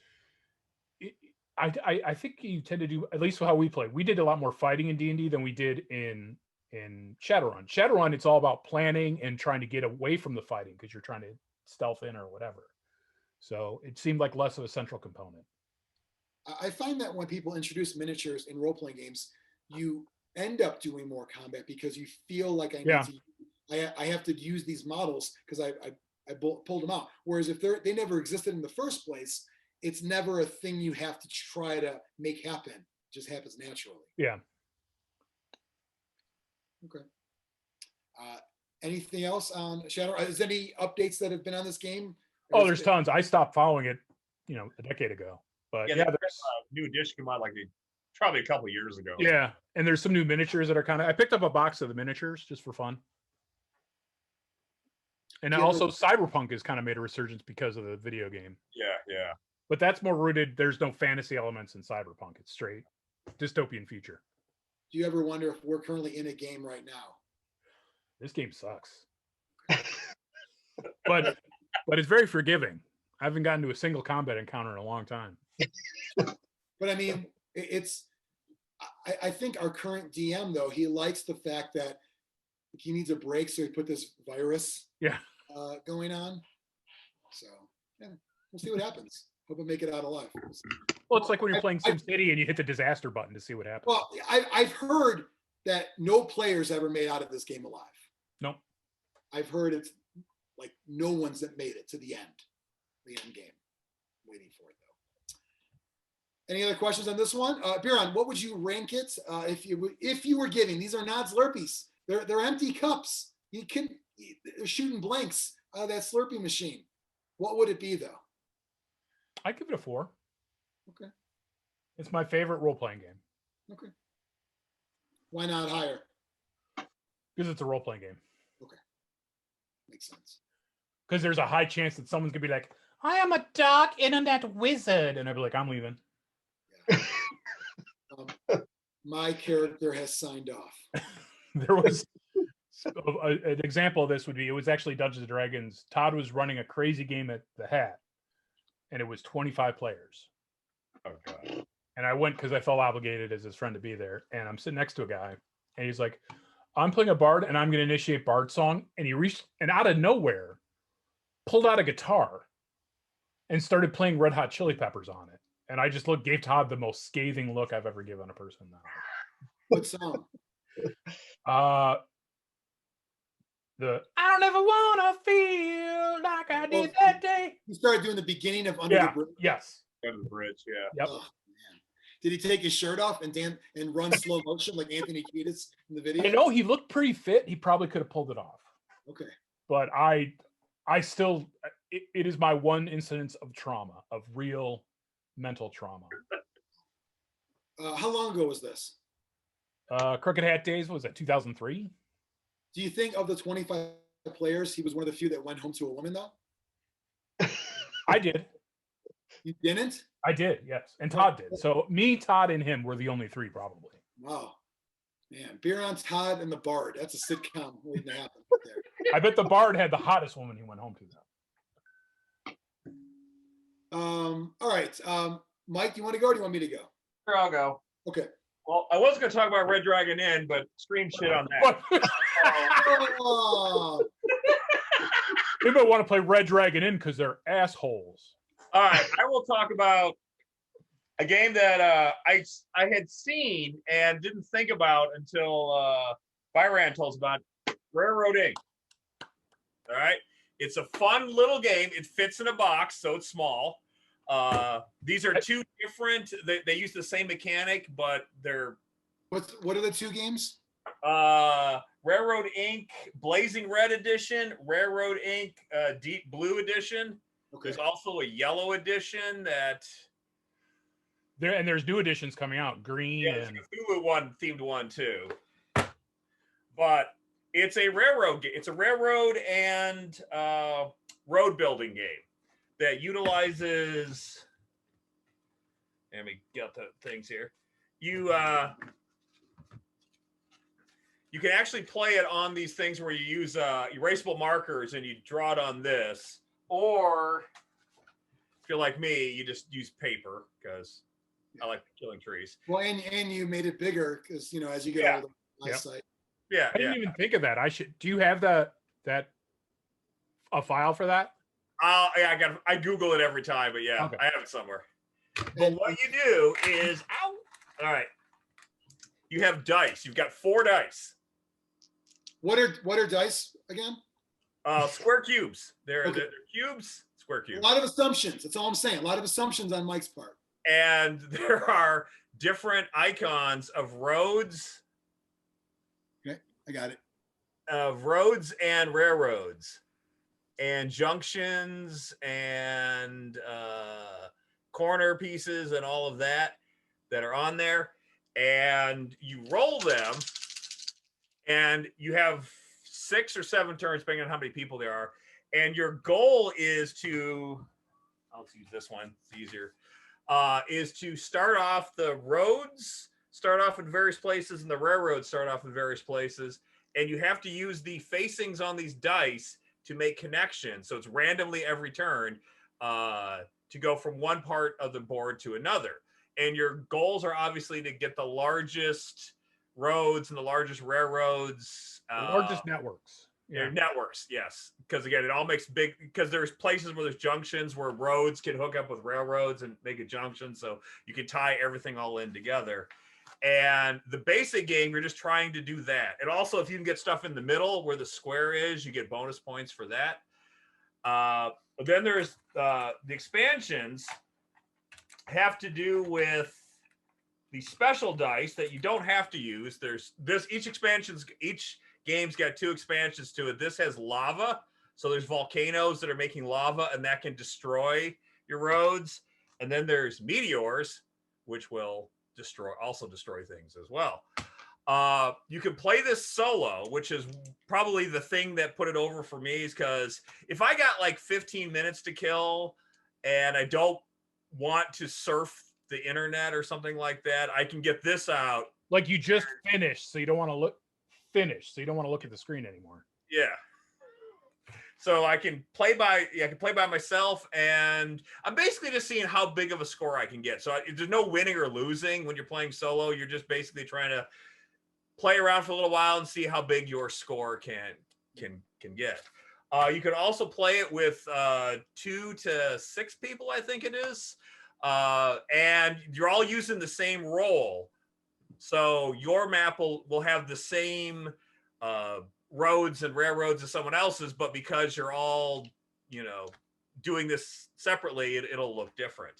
I think you tend to do, at least how we play, we did a lot more fighting in D&D than we did in Shadowrun. Shadowrun, it's all about planning and trying to get away from the fighting because you're trying to stealth in or whatever. So it seemed like less of a central component.
I find that when people introduce miniatures in role-playing games, you end up doing more combat because you feel like I have to use these models because I pulled them out. Whereas if they never existed in the first place, it's never a thing you have to try to make happen. It just happens naturally.
Yeah.
Okay. Anything else on Shadowrun? Is there any updates that have been on this game?
Oh, there's tons. I stopped following it, a decade ago. But
there's a new edition come out probably a couple of years ago.
Yeah, and there's some new miniatures that are I picked up a box of the miniatures just for fun. And also Cyberpunk has kind of made a resurgence because of the video game.
Yeah.
But that's more rooted. There's no fantasy elements in Cyberpunk. It's straight dystopian future.
Do you ever wonder if we're currently in a game right now?
This game sucks. but it's very forgiving. I haven't gotten to a single combat encounter in a long time.
But I mean, I think our current DM, though, he likes the fact that he needs a break, so he put this virus going on. So yeah, we'll see what happens. Hope I make it out alive.
Well, it's like when you're playing SimCity and you hit the disaster button to see what happens.
Well, I've heard that no players ever made out of this game alive.
Nope.
I've heard it's like no one's that made it to the end game. Waiting for it though. Any other questions on this one? Biran, what would you rank it if you were giving? These are not Slurpees. They're empty cups. They're shooting blanks out of that Slurpee machine. What would it be though?
I'd give it a 4.
Okay.
It's my favorite role-playing game.
Okay. Why not higher?
Because it's a role-playing game.
Okay. Makes sense.
Because there's a high chance that someone's going to be like, I am a dark internet wizard. And I'd be like, I'm leaving.
Yeah. My character has signed off.
There was an example of this would be, it was actually Dungeons & Dragons. Todd was running a crazy game at the Hat. And it was 25 players.
Oh, God.
And I went because I felt obligated as his friend to be there. And I'm sitting next to a guy. And he's like, I'm playing a bard and I'm going to initiate bard song. And he reached, and out of nowhere, pulled out a guitar and started playing Red Hot Chili Peppers on it. And I just gave Todd the most scathing look I've ever given a person.
What song?
I don't ever want to feel like I did that day.
You started doing the beginning of Under the Bridge.
Yes.
Under the Bridge, yeah.
Yep.
Oh, man. Did he take his shirt off and run slow motion like Anthony Kiedis in the video?
I know he looked pretty fit. He probably could have pulled it off.
Okay.
But I still, it is my one incidence of trauma, of real mental trauma.
How long ago was this?
Crooked Hat Days, was that 2003?
Do you think of the 25 players, he was one of the few that went home to a woman, though?
I did.
You didn't?
I did, yes. And Todd did. So me, Todd, and him were the only three, probably.
Wow. Man, Biran, Todd, and the Bard. That's a sitcom waiting to happen right there.
I bet the Bard had the hottest woman he went home to,
though. All right. Mike, do you want to go or do you want me to go?
Sure, I'll go.
Okay.
Well, I was going to talk about Red Dragon Inn, but Xtreme shit on that.
Oh.
People want to play Red Dragon Inn because they're assholes.
All right, I will talk about a game that I had seen and didn't think about until Biran told us about, Railroad Inc. All right, it's a fun little game. It fits in a box, so it's small. These are two different. They use the same mechanic, but they're.
What are the two games?
Railroad Inc. Blazing Red Edition, Railroad Inc. Deep Blue Edition. Okay. There's also a yellow edition that.
There's new editions coming out, green.
Yeah,
and
a Cthulhu themed one too. But it's a railroad game. It's a railroad and road building game that utilizes. Let me get the things here. You can actually play it on these things where you use erasable markers and you draw it on this. Or if you're like me, you just use paper because I like killing trees.
Well, and you made it bigger because as you get older, eyesight.
Yeah,
I didn't even think of that. Do you have a file for that?
Yeah, I Google it every time, but yeah, okay. I have it somewhere. But what you do is, all right, you have dice. You've got 4 dice.
What are dice again?
Square cubes. They're cubes, square cubes.
A lot of assumptions. That's all I'm saying. A lot of assumptions on Mike's part.
And there are different icons of roads.
Okay, I got it.
Of roads and railroads, and junctions and corner pieces and all of that are on there. And you roll them, and you have 6 or 7 turns, depending on how many people there are. And your goal is to, I'll use this one, it's easier, is to start off the roads, start off in various places, and the railroads start off in various places. And you have to use the facings on these dice to make connections. So it's randomly every turn to go from one part of the board to another. And your goals are obviously to get the largest roads and the largest railroads.
The largest networks.
Yeah, networks, yes. Because again, it all makes big, because there's places where there's junctions where roads can hook up with railroads and make a junction. So you can tie everything all in together. And the basic game, you're just trying to do that. And also, if you can get stuff in the middle where the square is, you get bonus points for that. Then there's the expansions have to do with the special dice that you don't have to use. There's this, each game's got 2 expansions to it. This has lava. So there's volcanoes that are making lava, and that can destroy your roads. And then there's meteors, which will also destroy things as well. You can play this solo, which is probably the thing that put it over for me, is because if I got like 15 minutes to kill and I don't want to surf the internet or something like that, I can get this out.
Like you just finished, so you don't want to look at the screen anymore.
Yeah. So I can play by myself, and I'm basically just seeing how big of a score I can get. So there's no winning or losing when you're playing solo. You're just basically trying to play around for a little while and see how big your score can get. You can also play it with 2 to 6 people, I think it is, and you're all using the same roll. So your map will have the same roads and railroads as someone else's, but because you're all, doing this separately, it'll look different.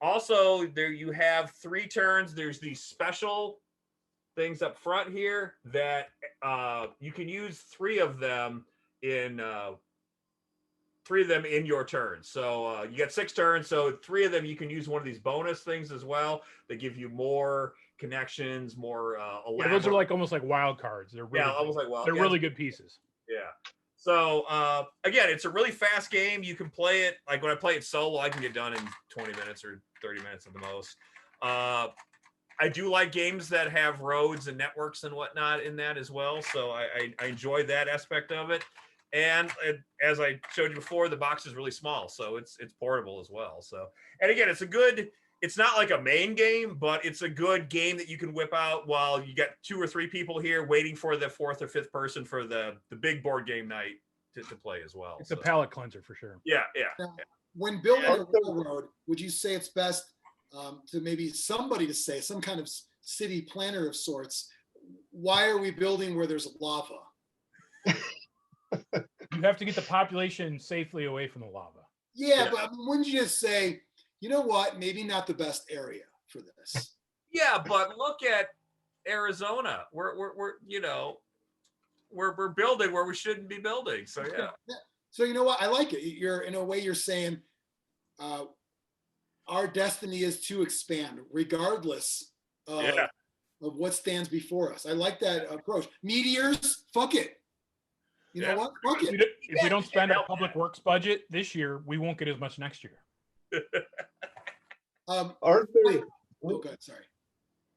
Also, there you have 3 turns. There's these special things up front here that you can use 3 of them in your turn. So you got 6 turns. So 3 of them you can use one of these bonus things as well. They give you more connections, more elaborate.
Yeah, those are like almost like wild cards. They're really
almost like wild.
They're really good pieces.
Yeah. So again, it's a really fast game. You can play it like when I play it solo, I can get done in 20 minutes or 30 minutes at the most. I do like games that have roads and networks and whatnot in that as well. So I enjoy that aspect of it. And as I showed you before, the box is really small, so it's portable as well. So, and again, it's not like a main game, but it's a good game that you can whip out while you got 2 or 3 people here waiting for the 4th or 5th person for the big board game night to play as well.
It's a palate cleanser for sure.
Yeah.
Now, when building a railroad, would you say it's best to maybe somebody to say, some kind of city planner of sorts, why are we building where there's lava?
You have to get the population safely away from the lava.
Yeah, but wouldn't you just say, you know what, maybe not the best area for this?
Yeah, but look at Arizona. We're building where we shouldn't be building. So yeah.
So you know what? I like it. You're saying our destiny is to expand regardless of what stands before us. I like that approach. Meteors, fuck it. You know what? Fuck it.
If we don't spend our public works budget this year, we won't get as much next year.
Aren't there?
Oh, good. Sorry.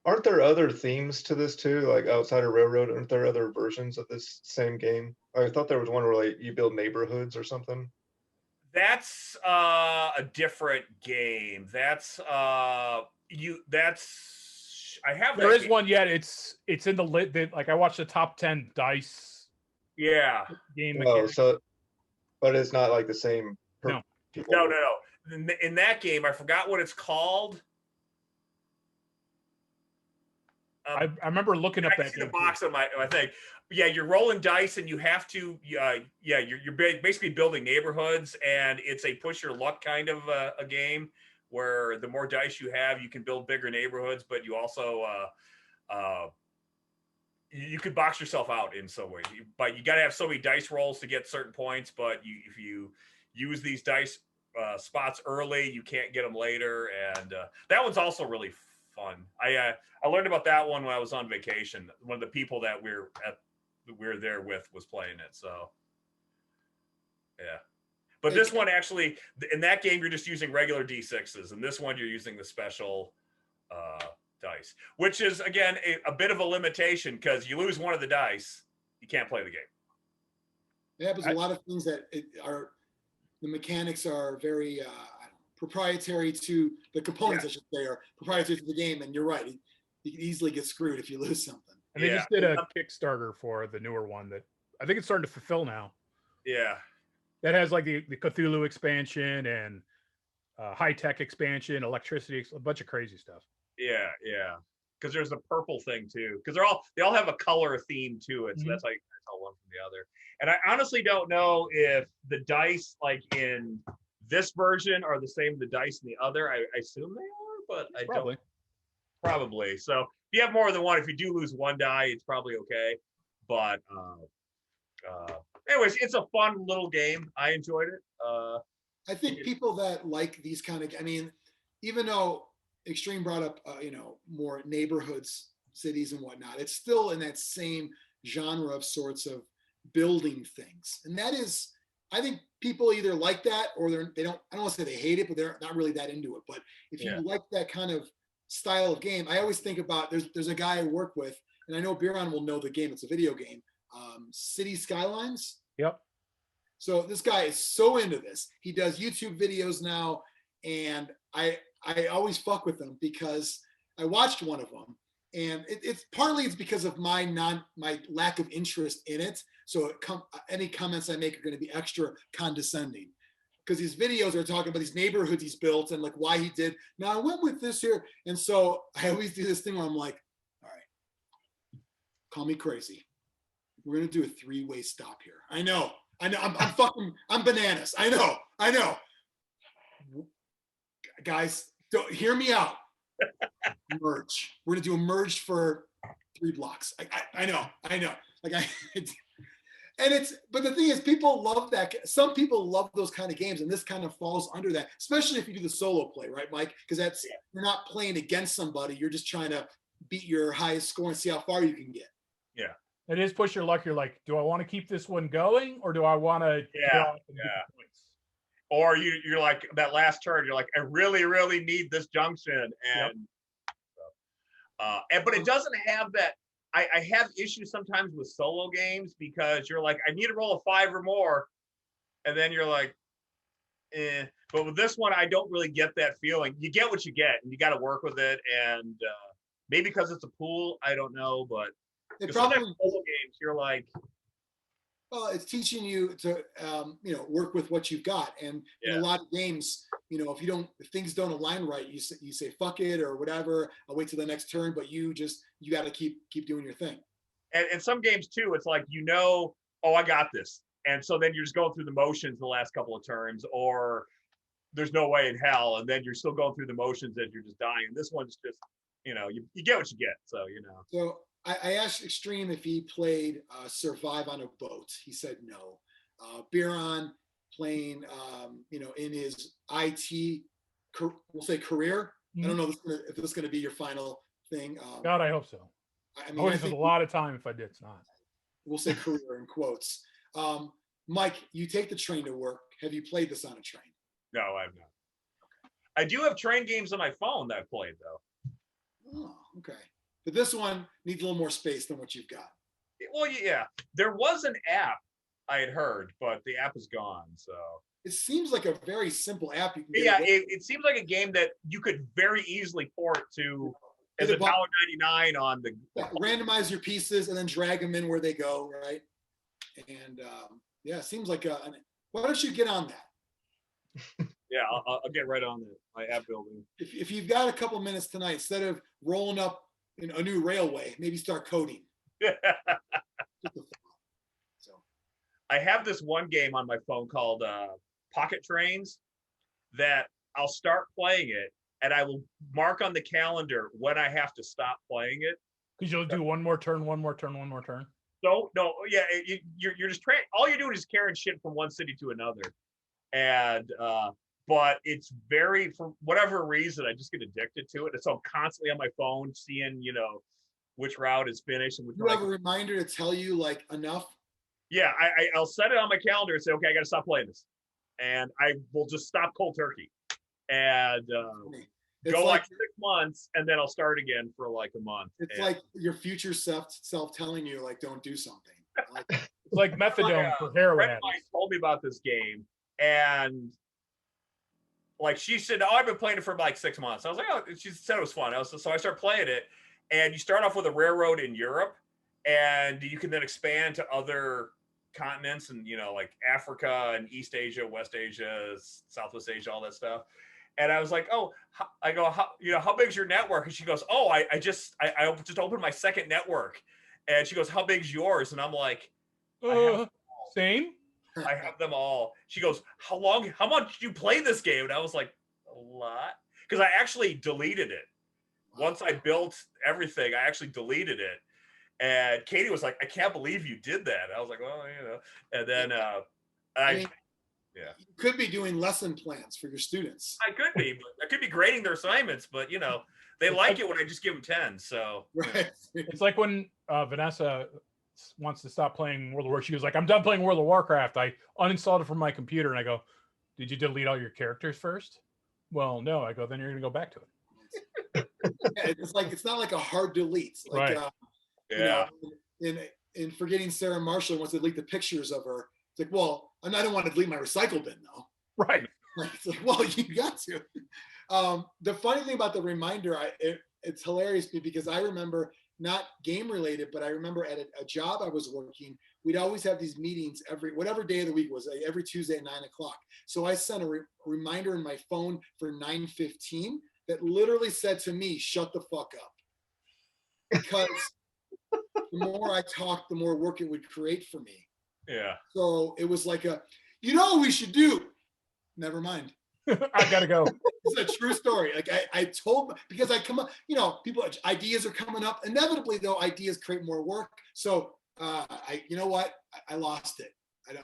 Aren't there other themes to this too? Like outside of Railroad, aren't there other versions of this same game? I thought there was one where like you build neighborhoods or something.
That's a different game. That's I have.
There is one yet. It's in the lit. Like I watched the top 10 dice.
Yeah.
Game.
Oh, so, but it's not like the same.
No. In that game, I forgot what it's called.
I remember looking up that
the box on my thing. Yeah, you're rolling dice, and you have to. You're basically building neighborhoods, and it's a push your luck kind of a game where the more dice you have, you can build bigger neighborhoods, but you also you could box yourself out in some way. But you got to have so many dice rolls to get certain points. But if you use these dice spots early, you can't get them later, and that one's also really fun. I learned about that one when I was on vacation. One of the people that we're there with was playing it. So yeah, but this one actually, in that game, you're just using regular D6s, and this one you're using the special dice, which is again a bit of a limitation because you lose one of the dice, you can't play the game.
Yeah, there's a lot of things that the mechanics are very proprietary to the components, I should say, are proprietary to the game. And you're right, you can easily get screwed if you lose something.
And they just did a Kickstarter for the newer one that I think it's starting to fulfill now.
Yeah.
That has like the Cthulhu expansion and high-tech expansion, electricity, a bunch of crazy stuff.
Yeah. Because there's a purple thing too. Because they all have a color theme to it. So that's how you can tell one from the other. And I honestly don't know if the dice like in this version are the same as the dice in the other. I assume they are, but I don't. Probably. So if you have more than one, if you do lose one die, it's probably okay. But anyways, it's a fun little game. I enjoyed it.
I think people that like these kind of, I mean, even though Xtreme brought up, more neighborhoods, cities and whatnot, it's still in that same genre of sorts of building things. And that is, I think people either like that or they don't, I don't want to say they hate it, but they're not really that into it. But if you like that kind of style of game, I always think about, there's a guy I work with, and I know Biran will know the game, it's a video game, City Skylines.
Yep.
So this guy is so into this. He does YouTube videos now, and I always fuck with him because I watched one of them, and it's partly because of my lack of interest in it. So any comments I make are going to be extra condescending because these videos are talking about these neighborhoods he's built and like why he did. Now I went with this here, and so I always do this thing where I'm like, all right, call me crazy. We're gonna do a 3-way stop here. I know. I'm bananas. I know. Guys, Don't hear me out. Merge. We're gonna do a merge for 3 blocks. I know. Like but the thing is, people love that. Some people love those kind of games, and this kind of falls under that, especially if you do the solo play, right, Mike? Because you're not playing against somebody. You're just trying to beat your highest score and see how far you can get.
Yeah.
It is push your luck. You're like, do I want to keep this one going, or do I want to draw and get the points?
Or you're like that last turn, you're like, I really, really need this junction. But it doesn't have that. I have issues sometimes with solo games because you're like, I need to roll a 5 or more. And then you're like, eh. But with this one, I don't really get that feeling. You get what you get, and you got to work with it. And maybe because it's a pool, I don't know. But sometimes solo games, you're like,
well, it's teaching you to, work with what you've got. And in a lot of games, if things don't align right, you say, fuck it or whatever, I'll wait till the next turn, but you got to keep doing your thing.
And some games too, it's like, oh, I got this. And so then you're just going through the motions the last couple of turns, or there's no way in hell. And then you're still going through the motions as you're just dying. And this one's just, you get what you get. So,
So I asked Xtreme if he played Survive on a Boat. He said no. Biran playing, in his IT, we'll say career. I don't know if this is going to be your final thing.
God, I hope so. I would have a lot of time if I did. It's not.
We'll say career in quotes. Mike, you take the train to work. Have you played this on a train?
No, I've not. Okay. I do have train games on my phone that I've played, though.
Oh, okay. But this one needs a little more space than what you've got.
Well, yeah. There was an app I had heard, but the app is gone. So
it seems like a very simple app. You can
get it seems like a game that you could very easily port to as $1.99 on the.
Randomize your pieces and then drag them in where they go, right? And it seems like why don't you get on that?
Yeah, I'll get right on my app building.
If you've got a couple minutes tonight, instead of rolling up a new railway, maybe start coding.
So I have this one game on my phone called Pocket Trains that I'll start playing it, and I will mark on the calendar when I have to stop playing it.
Because you'll do one more turn.
So no, yeah, you're just all you're doing is carrying shit from one city to another, and but it's for whatever reason, I just get addicted to it. And so I'm constantly on my phone seeing, which route is finished. And
you have a reminder to tell you like enough?
Yeah, I'll set it on my calendar and say, okay, I got to stop playing this. And I will just stop cold turkey and go like 6 months, and then I'll start again for like a month.
It's like your future self telling you like, don't do something.
It's like methadone for heroin.
A friend of mine told me about this game, and like she said, I've been playing it for like 6 months. I was like, oh, she said it was fun. So I started playing it, and you start off with a railroad in Europe, and you can then expand to other continents and, like Africa and East Asia, West Asia, Southwest Asia, all that stuff. And I was like, how big's your network? And she goes, oh, I just opened my second network. And she goes, how big's yours? And I'm like,
same.
I have them all. She goes, how much did you play this game? And I was like, a lot. Because I actually deleted it. Once I built everything, I actually deleted it. And Katie was like, I can't believe you did that. I was like, well, And then
you could be doing lesson plans for your students.
I could be grading their assignments, but they like it when I just give them 10. So
right.
It's like when Vanessa wants to stop playing World of Warcraft. She was like, I'm done playing World of Warcraft. I uninstalled it from my computer. And I go, did you delete all your characters first? Well, no. I go, then you're going to go back to it.
It's not like a hard delete. Like,
right.
In Forgetting Sarah Marshall wants to delete the pictures of her. It's like, well, I don't want to delete my recycle bin though.
Right.
It's like, well, you got to. The funny thing about the reminder, it's hilarious because I remember, not game related, but I remember at a job I was working, we'd always have these meetings whatever day of the week was, every Tuesday at 9:00. So I sent a reminder in my phone for 9:15 that literally said to me, shut the fuck up. Because the more I talked, the more work it would create for me.
Yeah.
So it was like what we should do. Never mind.
I gotta go.
It's a true story. Like I told, because I come up, people, ideas are coming up. Inevitably, though, ideas create more work. So you know what? I lost it.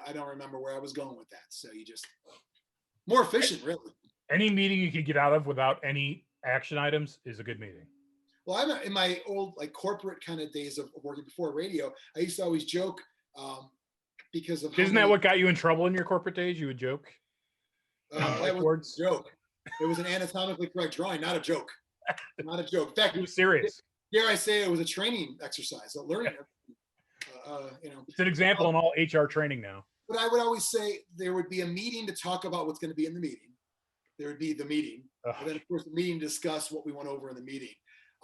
I don't remember where I was going with that. So you just more efficient, really.
Any meeting you can get out of without any action items is a good meeting.
Well, I'm in my old like corporate kind of days of working before radio. I used to always joke because of
isn't that what got you in trouble in your corporate days? You would joke.
That was a joke. It was an anatomically correct drawing, not a joke. Not a joke. In fact,
it was serious.
Dare I say it was a training exercise, a learning.
It's an example in all HR training now.
But I would always say there would be a meeting to talk about what's going to be in the meeting. There would be the meeting, and then of course the meeting to discuss what we went over in the meeting.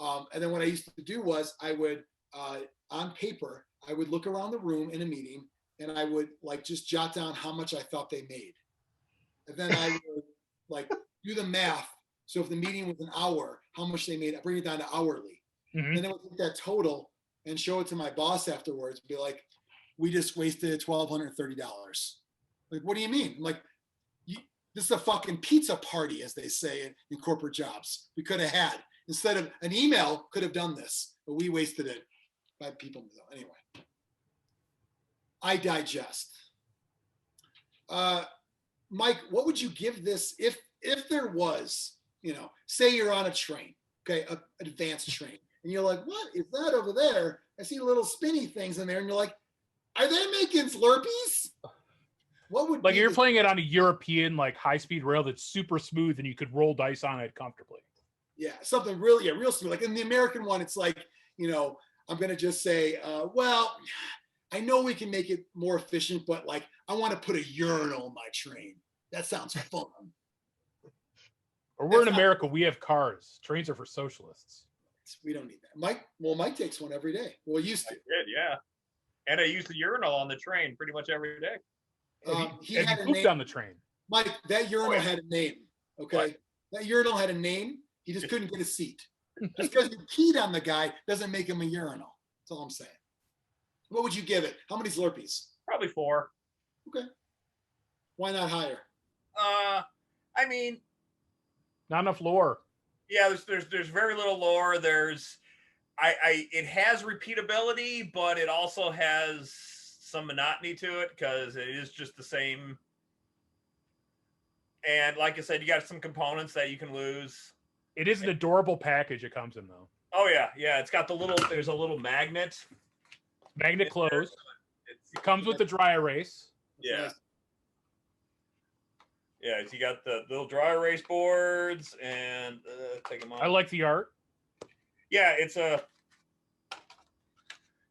And then what I used to do was I would, on paper, I would look around the room in a meeting, and I would like just jot down how much I thought they made, and then I would like do the math. So if the meeting was an hour, how much they made, I bring it down to hourly.
Mm-hmm.
Then I would take that total and show it to my boss afterwards. Be like, we just wasted $1,230. Like, what do you mean? I'm like, this is a fucking pizza party, as they say in corporate jobs. We could have had, instead of an email, could have done this, but we wasted it by people. Anyway, I digest. Mike, what would you give this if there was, say you're on a train, okay, an advanced train, and you're like, what is that over there? I see little spinny things in there, and you're like, are they making Slurpees? What would
like you're playing it on a European like high-speed rail that's super smooth and you could roll dice on it comfortably.
Yeah, something really, real smooth. Like in the American one, it's like, I'm gonna just say, well, I know we can make it more efficient, but like I want to put a urinal in my train. That sounds fun.
Or we're in America, we have cars. Trains are for socialists.
We don't need that. Mike takes one every day. Well, used to.
I did, yeah. And I used the urinal on the train pretty much every day.
He
had
had
a name on the train.
Mike, that urinal had a name. Okay, what? That urinal had a name. He just couldn't get a seat. Just because you peed on the guy doesn't make him a urinal. That's all I'm saying. What would you give it? How many Slurpees?
Probably 4.
Okay. Why not higher?
I mean,
not enough lore.
Yeah, there's very little lore. It has repeatability, but it also has some monotony to it because it is just the same. And like I said, you got some components that you can lose.
It is an adorable package it comes in though.
Oh yeah. It's got there's a little magnet.
Magnet close. It comes with the dry erase.
Yeah. Yeah, you got the little dry erase boards and take them off.
I like the art.
Yeah,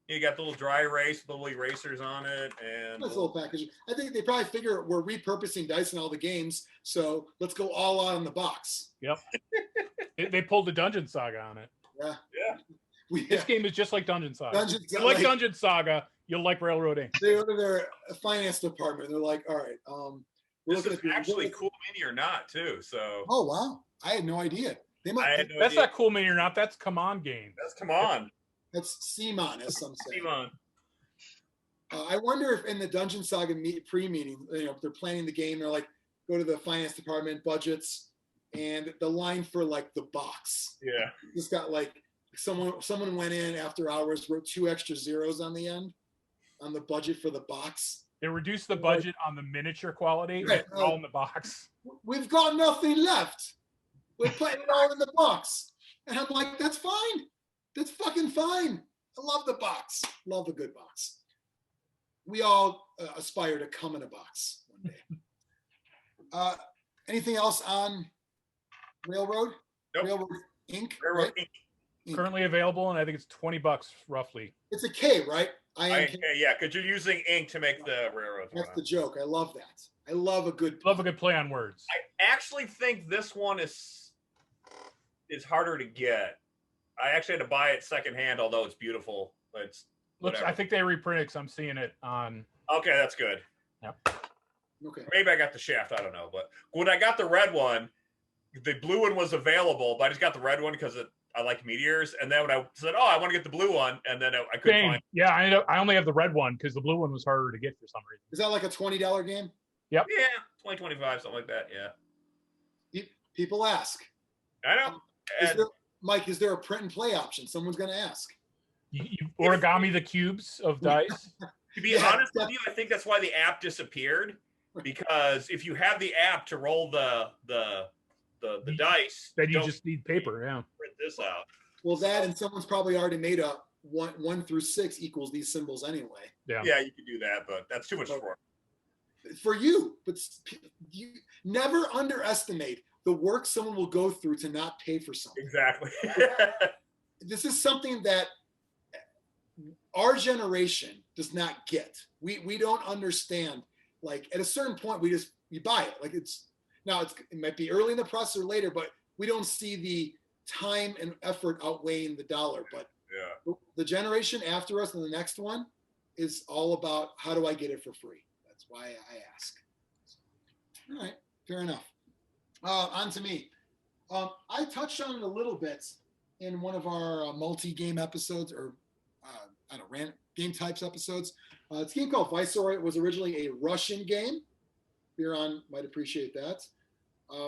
you got the little dry erase, little erasers on it, and
nice little package. I think they probably figure we're repurposing dice in all the games, so let's go all out in the box.
Yep. They pulled the Dungeon Saga on it.
Yeah.
This game is just like Dungeon Saga.
You
like Dungeon Saga, you'll like Railroad Inc.
They go to their finance department. They're like, all right,
this is actually Cool Mini or Not too. So.
Oh wow! I had no idea.
That's not Cool Mini or Not. That's Come On Game.
That's Come On.
That's CMON, as some say.
CMON.
I wonder if in the Dungeon Saga pre-meeting, if they're planning the game, they're like, go to the finance department, budgets, and the line for like the box.
Yeah.
Just got like someone went in after hours, wrote 2 extra zeros on the end on the budget for the box.
They reduced the budget on the miniature quality. Right. All in the box.
We've got nothing left. We're putting it all in the box. And I'm like, that's fine. That's fucking fine. I love the box. Love a good box. We all aspire to come in a box one day. Anything else on Railroad?
Nope.
Railroad Inc.
Railroad
right?
Inc.
Currently available, and I think it's $20 roughly.
It's a K, right?
Yeah, because you're using ink to make the railroad.
That's the joke. I love that. I love a good
play on words.
I actually think this one is harder to get. I actually had to buy it secondhand, although it's beautiful.
I think they reprinted because I'm seeing it on.
Okay, that's good.
Yep.
Okay.
Maybe I got the shaft. I don't know. But when I got the red one, the blue one was available, but I just got the red one because I like meteors. And then when I said, "Oh, I want to get the blue one," and then I couldn't find it.
Yeah, I only have the red one because the blue one was harder to get for some reason.
Is that like a $20 game?
Yep.
Yeah, 20, 25, something like that. Yeah.
People ask.
I know.
Mike, is there a print and play option? Someone's going to ask.
You origami the cubes of dice.
To be honest with you, I think that's why the app disappeared. Because if you have the app to roll the dice,
then you just need paper. Yeah.
Print this out.
Well, that and someone's probably already made a 1 through 6 equals these symbols anyway.
Yeah, you can do that, but that's too much
for you. But you never underestimate the work someone will go through to not pay for something.
Exactly.
This is something that our generation does not get. We don't understand. Like at a certain point, we buy it. Like it might be early in the process or later, but we don't see the time and effort outweighing the dollar. But the generation after us and the next one is all about how do I get it for free? That's why I ask. All right, fair enough. On to me. I touched on it a little bit in one of our multi-game episodes or game types episodes. It's a game called Viceroy. It was originally a Russian game. Biran might appreciate that.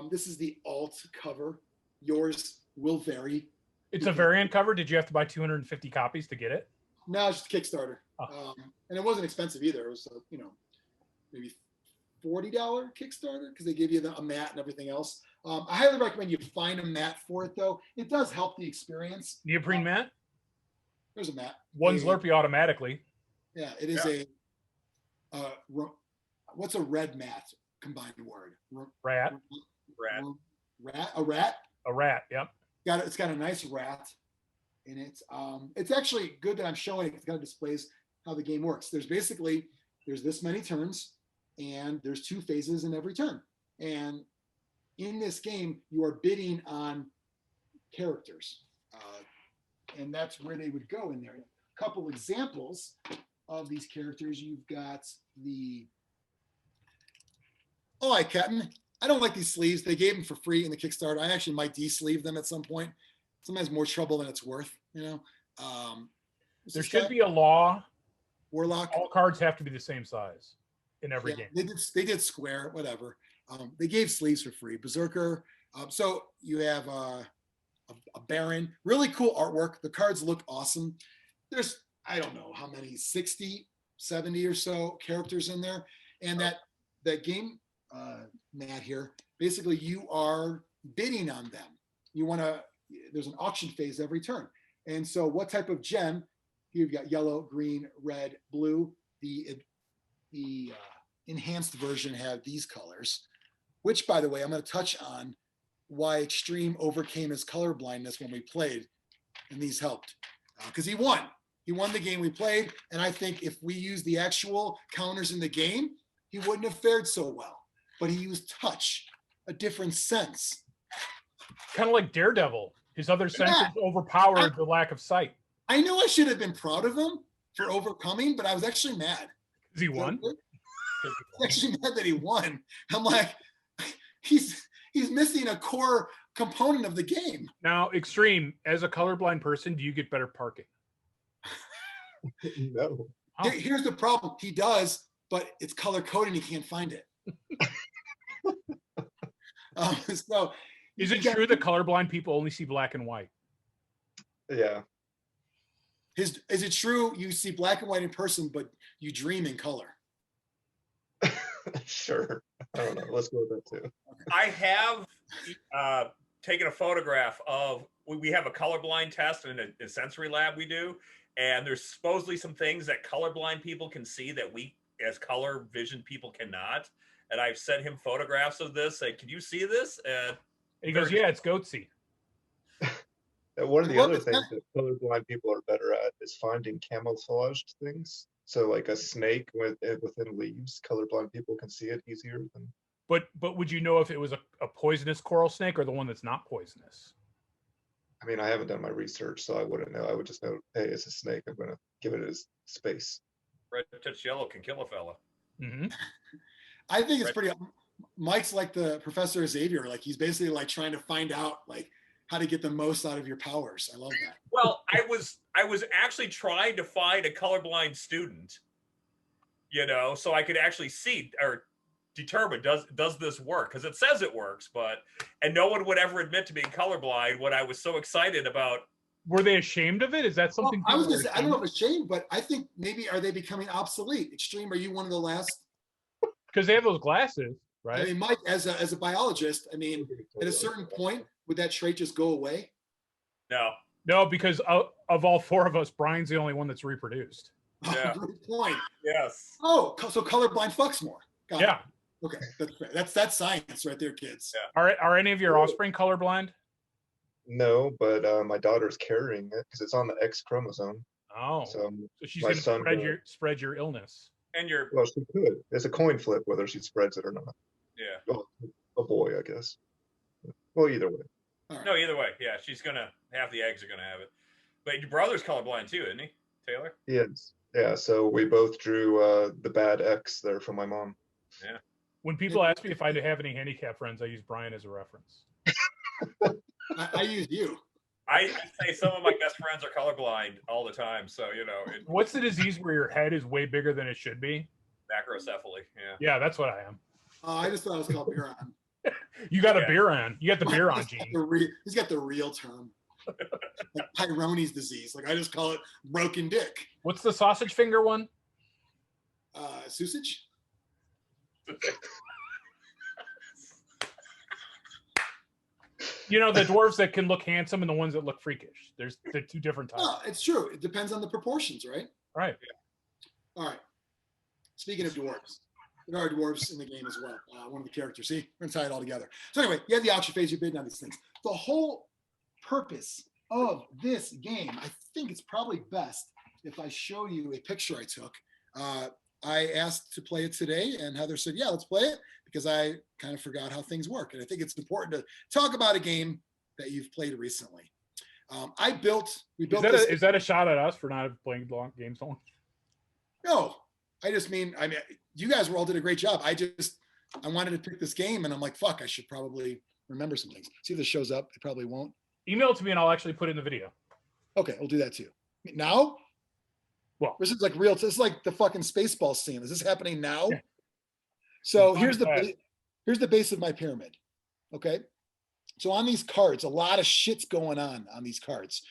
This is the alt cover. Yours will vary.
It's a variant cover. Did you have to buy 250 copies to get it?
No, it's just a Kickstarter. And it wasn't expensive either. It was, maybe $40 Kickstarter because they give you a mat and everything else. I highly recommend you find a mat for it, though. It does help the experience.
Neoprene mat?
There's a mat.
One Zlurpee automatically.
Yeah, it is what's a red mat combined word?
Rat.
A rat?
A rat, yep.
It's got a nice rat in it. It's actually good that I'm showing it. It kind of displays how the game works. There's this many turns, and there's 2 phases in every turn. And in this game, you are bidding on characters. And that's where they would go in there. A couple examples of these characters. You've got hi, Captain. I don't like these sleeves. They gave them for free in the Kickstarter. I actually might de-sleeve them at some point. Sometimes more trouble than it's worth, There
should be a law.
Warlock.
All cards have to be the same size in every game.
They did square, whatever. They gave sleeves for free. Berserker. So you have a Biran. Really cool artwork. The cards look awesome. There's, I don't know how many, 60, 70 or so characters in there. And that game mat here, basically you are bidding on them. There's an auction phase every turn. And so what type of gem, you've got yellow, green, red, blue. The enhanced version have these colors, which, by the way, I'm going to touch on why Xtreme overcame his color blindness when we played, and these helped. Because he won. He won the game we played, and I think if we used the actual counters in the game, he wouldn't have fared so well. But he used touch, a different sense.
Kind of like Daredevil. His other senses overpowered the lack of sight.
I know I should have been proud of him for overcoming, but I was actually mad.
Because he won?
I was actually mad that he won. I'm like, he's missing a core component of the game.
Now, Xtreme, as a colorblind person, do you get better parking?
No.
Here's the problem. He does, but it's color coded and he can't find it. So
is it true that colorblind people only see black and white?
Yeah.
Is it true you see black and white in person, but you dream in color?
Sure. I don't know. Let's go with that too.
I have taken a photograph of, we have a colorblind test in a sensory lab we do, and there's supposedly some things that colorblind people can see that we as color vision people cannot. And I've sent him photographs of this. Say, can you see this? And
he goes, yeah, it's goatsy.
One of the other things that colorblind people are better at is finding camouflaged things. So like a snake within leaves, colorblind people can see it easier than.
But would you know if it was a poisonous coral snake or the one that's not poisonous?
I mean, I haven't done my research, so I wouldn't know. I would just know, hey, it's a snake. I'm going to give it its space.
Red touch yellow can kill a fella.
Mm-hmm.
I think it's pretty. Mike's like the Professor Xavier. Like he's basically like trying to find out like how to get the most out of your powers. I love that.
Well, I was actually trying to find a colorblind student, so I could actually see or determine does this work? Because it says it works, and no one would ever admit to being colorblind when I was so excited about.
Were they ashamed of it? Is that something?
I was gonna say, I don't know if it's ashamed, but I think maybe are they becoming obsolete? Xtreme, are you one of the last?
Because they have those glasses, right?
I mean, Mike, as a biologist, I mean, at a certain point, would that trait just go away?
No,
because of all four of us, Brian's the only one that's reproduced.
Yeah.
Good point.
Yes.
Oh, so colorblind fucks more. Got
yeah.
It. Okay, that's fair. That's science right there, kids.
Yeah.
Are any of your offspring colorblind?
No, but my daughter's carrying it because it's on the X chromosome.
Oh,
so
she's going to spread your illness.
And your
well, she could. It's a coin flip whether she spreads it or not.
Yeah.
Well, a boy, I guess. Well, either way.
Right.
No, either way, yeah, she's gonna have the eggs are gonna have it. But your brother's colorblind too, isn't he, Taylor?
Yes. Yeah. So we both drew the bad X there from my mom.
Yeah.
When people ask me if I have any handicap friends, I use Brian as a reference.
I use you.
I say some of my best friends are colorblind all the time, so you know.
What's the disease where your head is way bigger than it should be?
Macrocephaly. Yeah.
Yeah, that's what I am.
I just thought it was called Biran.
You got a Biran. You got the Biran gene.
He's got the real term. Like Peyronie's disease. Like I just call it broken dick.
What's the sausage finger one?
Sausage?
You know, the dwarves that can look handsome and the ones that look freakish. They're two different types.
No, it's true. It depends on the proportions, right?
Right.
Yeah.
All right. Speaking of dwarves, there are dwarves in the game as well. One of the characters. See, we're going to tie it all together. So anyway, you have the auction phase. You're bidding on these things. The whole purpose of this game, I think it's probably best if I show you a picture I took. I asked to play it today, and Heather said, yeah, let's play it, because I kind of forgot how things work. And I think it's important to talk about a game that you've played recently. We built
is that a shot at us for not playing long games long?
No, I mean, you guys all did a great job. I wanted to pick this game, and I'm like, fuck, I should probably remember some things. See if this shows up. It probably won't.
Email it to me, and I'll actually put it in the video.
Okay, we'll do that too. Now?
Well,
this is like real. This is like the fucking Spaceball scene. Is this happening now? Yeah. So here's the base of my pyramid. Okay. So on these cards, a lot of shit's going on these cards.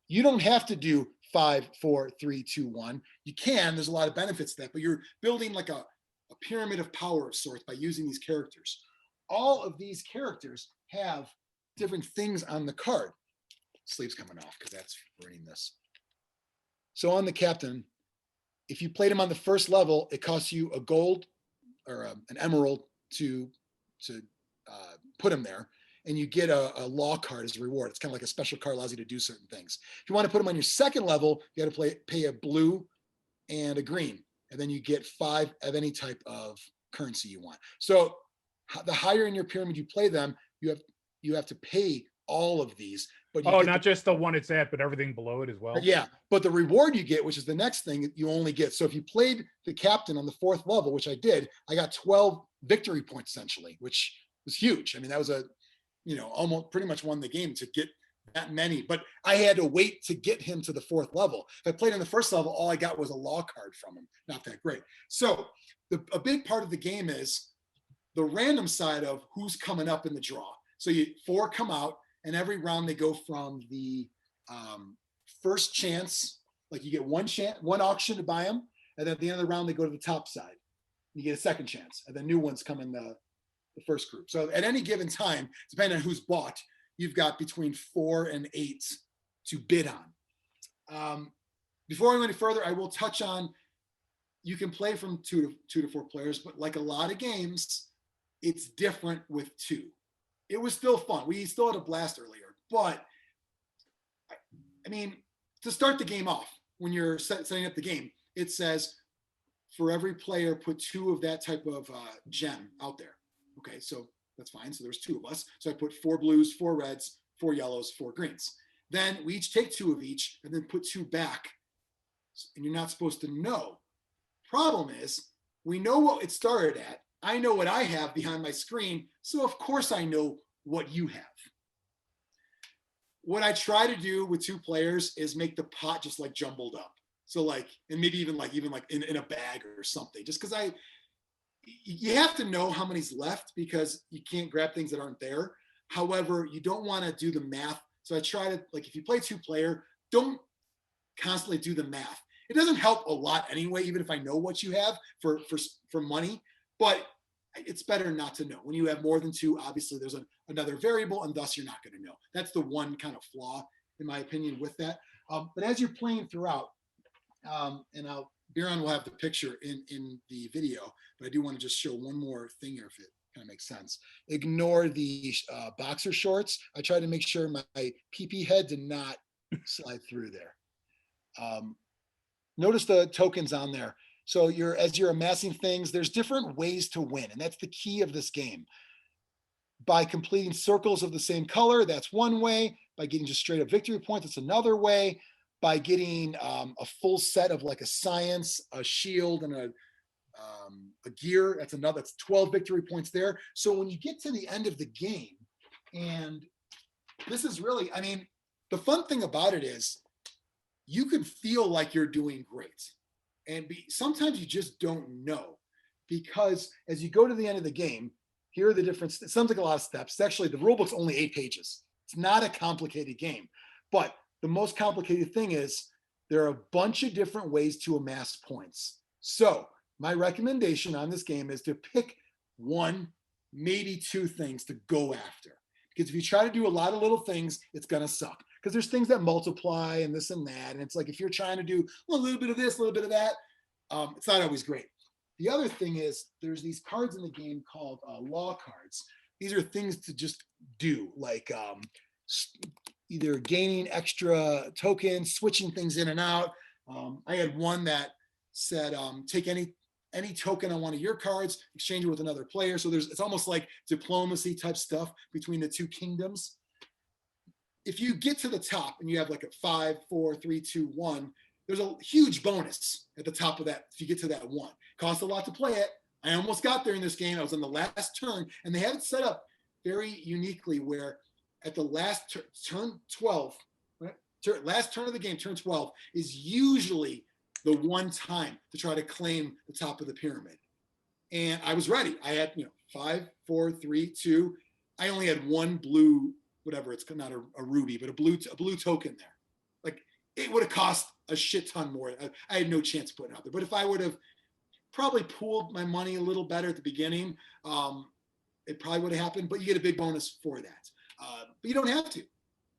You don't have to do 5, 4, 3, 2, 1. You can. There's a lot of benefits to that, but you're building like a pyramid of power of sorts by using these characters. All of these characters have different things on the card. Sleeve's coming off because that's ruining this. So on the captain, if you played him on the first level, it costs you a gold or an emerald to put him there, and you get a law card as a reward. It's kind of like a special card, allows you to do certain things. If you want to put him on your second level, you got to pay a blue and a green, and then you get 5 of any type of currency you want. So the higher in your pyramid you play them, you have to pay all of these. But
not just the one it's at, but everything below it as well.
Yeah, but the reward you get, which is the next thing you only get. So if you played the captain on the 4th level, which I did, I got 12 victory points essentially, which was huge. I mean, that was almost pretty much won the game to get that many. But I had to wait to get him to the 4th level. If I played on the 1st level, all I got was a law card from him. Not that great. So a big part of the game is the random side of who's coming up in the draw. So 4 come out. And every round they go from the first chance, like you get one auction to buy them, and then at the end of the round they go to the top side. You get a second chance, and then new ones come in the first group. So at any given time, depending on who's bought, you've got between 4 and 8 to bid on. Before I go any further, I will touch on you can play from 2 to 4 players, but like a lot of games, it's different with 2. It was still fun. We still had a blast earlier, but I mean, to start the game off, when you're setting up the game, it says for every player, put 2 of that type of gem out there. Okay, so that's fine. So there's 2 of us. So I put 4 blues, 4 reds, 4 yellows, 4 greens. Then we each take 2 of each and then put 2 back. And you're not supposed to know. Problem is, we know what it started at. I know what I have behind my screen, so of course I know what you have. What I try to do with 2 players is make the pot just like jumbled up. So like, and maybe even like in a bag or something, just because you have to know how many's left because you can't grab things that aren't there. However, you don't want to do the math. So I try to, like, if you play 2-player, don't constantly do the math. It doesn't help a lot anyway, even if I know what you have for money, but it's better not to know. When you have more than 2, obviously there's another variable, and thus you're not going to know. That's the one kind of flaw, in my opinion, with that. But as you're playing throughout, and Biran will have the picture in the video, but I do want to just show one more thing here if it kind of makes sense. Ignore the boxer shorts. I tried to make sure my PP head did not slide through there. Notice the tokens on there. So as you're amassing things, there's different ways to win, and that's the key of this game. By completing circles of the same color, that's one way. By getting just straight up victory points, that's another way. By getting a full set of like a science, a shield, and a gear, that's 12 victory points there. So when you get to the end of the game, and this is really, I mean, the fun thing about it is you can feel like you're doing great. And sometimes you just don't know, because as you go to the end of the game, here are the different, it sounds like a lot of steps. Actually, the rulebook's only 8 pages. It's not a complicated game, but the most complicated thing is there are a bunch of different ways to amass points. So my recommendation on this game is to pick 1, maybe 2 things to go after. Because if you try to do a lot of little things, it's going to suck. Because there's things that multiply and this and that. And it's like, if you're trying to do a little bit of this, a little bit of that, it's not always great. The other thing is there's these cards in the game called law cards. These are things to just do, like either gaining extra tokens, switching things in and out. I had one that said, take any token on one of your cards, exchange it with another player. So it's almost like diplomacy type stuff between the 2 kingdoms. If you get to the top and you have like a 5, 4, 3, 2, 1, there's a huge bonus at the top of that. If you get to that 1, costs a lot to play it. I almost got there in this game. I was on the last turn, and they have it set up very uniquely where at the last turn 12, right? Last turn of the game, turn 12 is usually the one time to try to claim the top of the pyramid. And I was ready. I had 5, 4, 3, 2. I only had 1 blue, whatever, it's not a ruby, but a blue token there. Like, it would have cost a shit ton more. I had no chance putting it out there. But if I would have probably pooled my money a little better at the beginning, it probably would have happened. But you get a big bonus for that. But you don't have to.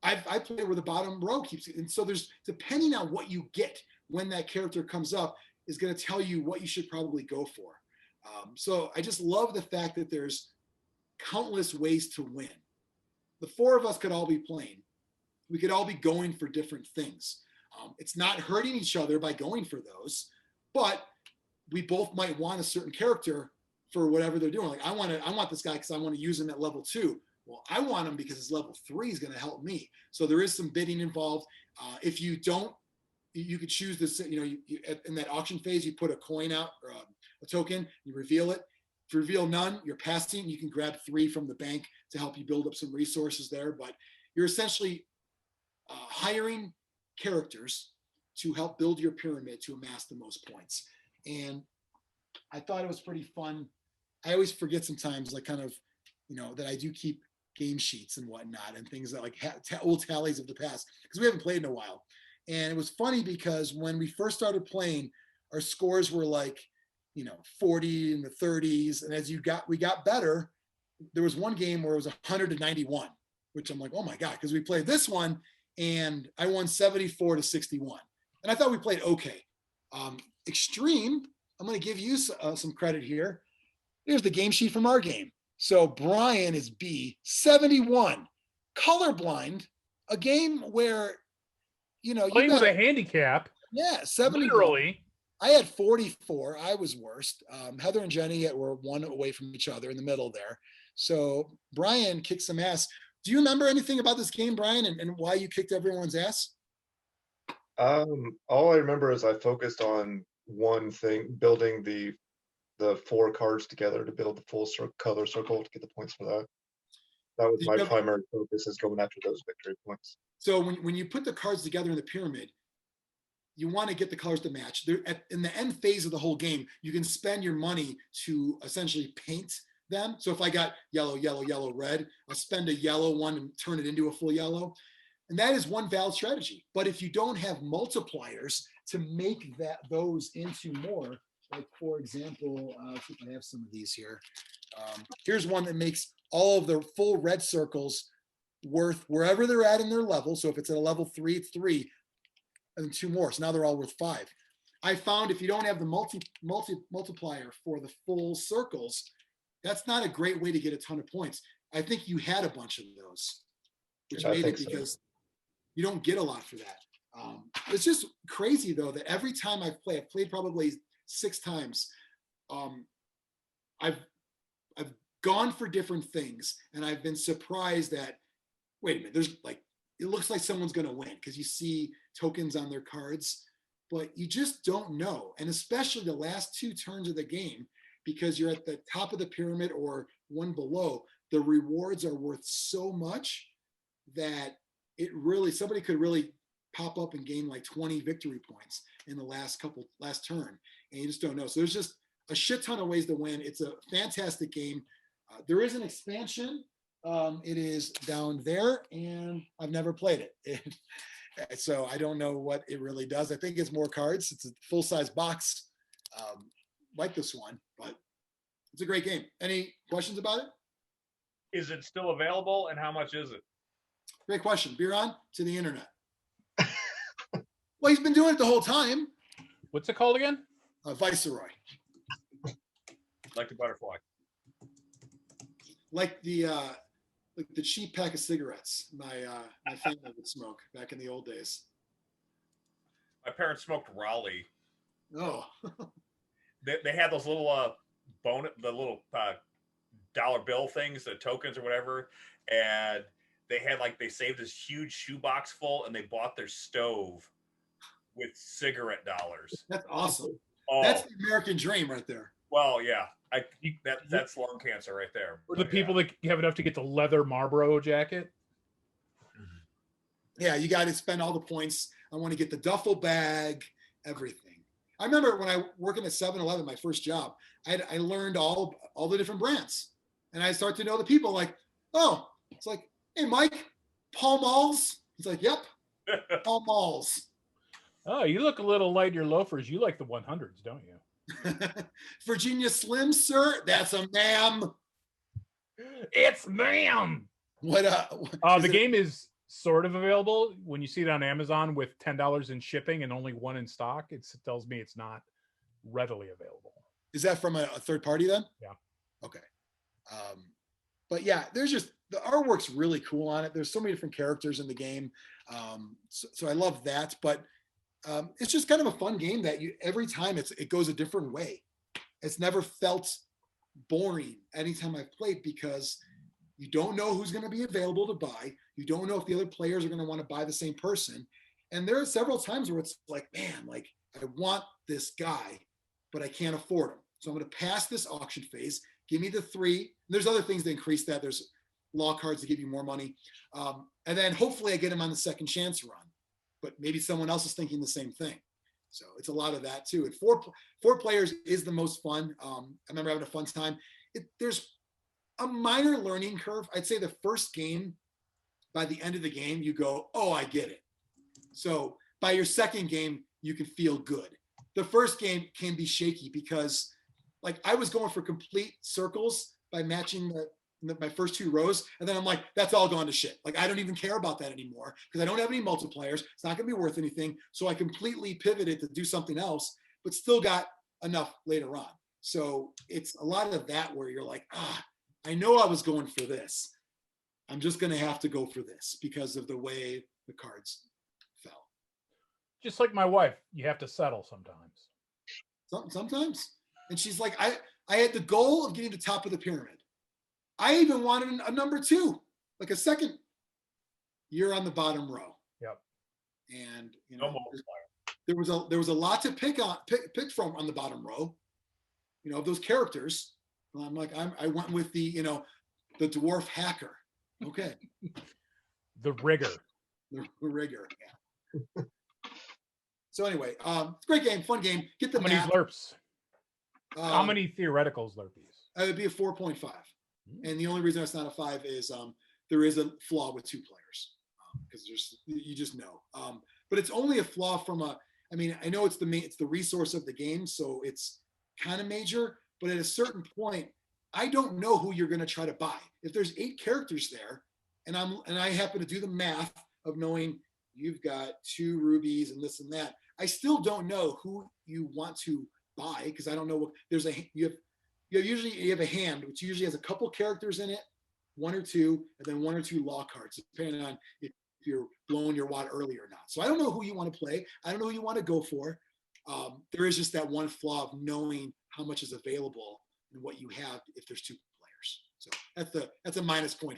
I play where the bottom row keeps it. And so there's, depending on what you get when that character comes up, is going to tell you what you should probably go for. So I just love the fact that there's countless ways to win. The 4 of us could all be playing. We could all be going for different things. It's not hurting each other by going for those, but we both might want a certain character for whatever they're doing. Like, I want this guy because I want to use him at level 2. Well, I want him because his level 3 is going to help me. So there is some bidding involved. If you don't, you could choose this. In that auction phase, you put a coin out or a token, you reveal it. If you reveal none, you're passing. You can grab 3 from the bank to help you build up some resources there. But you're essentially hiring characters to help build your pyramid to amass the most points. And I thought it was pretty fun. I always forget sometimes, like, kind of, that I do keep game sheets and whatnot and things that, like, old tallies of the past, because we haven't played in a while. And it was funny because when we first started playing, our scores were like, 40 in the 30s. And as we got better, there was one game where it was 191, which I'm like, oh my God, because we played this one and I won 74-61. And I thought we played okay. Xtreme, I'm going to give you some credit here. Here's the game sheet from our game. So Brian is B, 71. Colorblind, a game where,
playing with a handicap.
Yeah, 70.
Literally.
I had 44. I was worst. Heather and Jenny were 1 away from each other in the middle there. So Brian kicked some ass. Do you remember anything about this game, Brian, and why you kicked everyone's ass?
All I remember is I focused on one thing, building the 4 cards together to build the full color circle to get the points for that. That was my primary focus, is going after those victory points.
So when you put the cards together in the pyramid, you want to get the colors to match. In the end phase of the whole game, you can spend your money to essentially paint them. So if I got yellow, yellow, yellow, red, I'll spend a yellow one and turn it into a full yellow. And that is one valid strategy. But if you don't have multipliers to make those into more, like for example, I think I have some of these here. Here's one that makes all of the full red circles worth wherever they're at in their level. So if it's at a level 3, it's 3, and then 2 more. So now they're all worth 5. I found if you don't have the multiplier for the full circles, that's not a great way to get a ton of points. I think you had a bunch of those, which made it because you don't get a lot for that. It's just crazy though that every time I've played probably 6 times. I've gone for different things, and I've been surprised that, wait a minute, there's like, it looks like someone's going to win because you see tokens on their cards, but you just don't know. And especially the last 2 turns of the game, because you're at the top of the pyramid or one below, the rewards are worth so much that somebody could really pop up and gain like 20 victory points in the last turn, and you just don't know. So there's just a shit ton of ways to win. It's a fantastic game. There is an expansion. It is down there, and I've never played it. So I don't know what it really does. I think it's more cards. It's a full-size box like this one, but it's a great game. Any questions about it?
Is it still available, and how much is it?
Great question. Biran to the internet. Well, he's been doing it the whole time.
What's it called again?
Viceroy.
Like the butterfly.
Like the cheap pack of cigarettes my family would smoke back in the old days.
My parents smoked Raleigh.
Oh.
They had those little the little dollar bill things, the tokens or whatever, and they saved this huge shoebox full, and they bought their stove with cigarette dollars.
That's awesome.
Oh.
That's the American dream right there.
Well, yeah, that's lung cancer right there.
Or the people that have enough to get the leather Marlboro jacket.
Yeah, you got to spend all the points. I want to get the duffel bag, everything. I remember when I working at 7-Eleven, my first job, I learned all the different brands, and I started to know the people. Like, oh, it's like, hey, Mike, Pall Malls. He's like, yep, Pall Malls.
Oh, you look a little light in your loafers. You like the 100s, don't you?
Virginia Slim, sir. That's a ma'am.
It's ma'am.
What?
The game is sort of available. When you see it on Amazon with $10 in shipping and only 1 in stock, it tells me it's not readily available.
Is that from a third party then?
Yeah.
Okay. But yeah, there's just, the artwork's really cool on it. There's so many different characters in the game. So I love that. But it's just kind of a fun game that every time it goes a different way. It's never felt boring anytime I've played, because you don't know who's going to be available to buy. You don't know if the other players are going to want to buy the same person. And there are several times where it's like, man, like I want this guy, but I can't afford him. So I'm going to pass this auction phase. Give me the 3. There's other things that increase that. There's law cards to give you more money. And then hopefully I get him on the second chance run, but maybe someone else is thinking the same thing. So it's a lot of that too. And 4 players is the most fun. I remember having a fun time. There's a minor learning curve. I'd say the first game, by the end of the game, you go, oh, I get it. So by your second game, you can feel good. The first game can be shaky because like I was going for complete circles by matching my first 2 rows. And then I'm like, that's all gone to shit. Like, I don't even care about that anymore because I don't have any multipliers. It's not going to be worth anything. So I completely pivoted to do something else, but still got enough later on. So it's a lot of that where you're like, I know I was going for this. I'm just going to have to go for this because of the way the cards fell.
Just like my wife, you have to settle sometimes.
Sometimes. And she's like, I had the goal of getting to the top of the pyramid. I even wanted a number 2, like a second. You're on the bottom row.
Yep.
And
No multiplier.
there was a lot to pick from on the bottom row, of those characters. And I'm like, I went with the dwarf hacker. Okay.
The rigger.
The rigger. Yeah. So anyway, great game, fun game. Get the
How many
math.
Zlurps? How many theoretical Zlurpies?
It would be a 4.5. And the only reason it's not a 5 is there is a flaw with 2 players because you just know. But it's only a flaw from I mean, I know it's the resource of the game, so it's kind of major. But at a certain point, I don't know who you're going to try to buy. If there's 8 characters there, and I happen to do the math of knowing you've got 2 rubies and this and that, I still don't know who you want to buy because I don't know what you have a hand which usually has a couple characters in it, 1 or 2, and then 1 or 2 law cards, depending on if you're blowing your wad early or not. So I don't know who you want to play. I don't know who you want to go for. There is just that one flaw of knowing how much is available and what you have if there's 2 players. So that's a minus 0.5.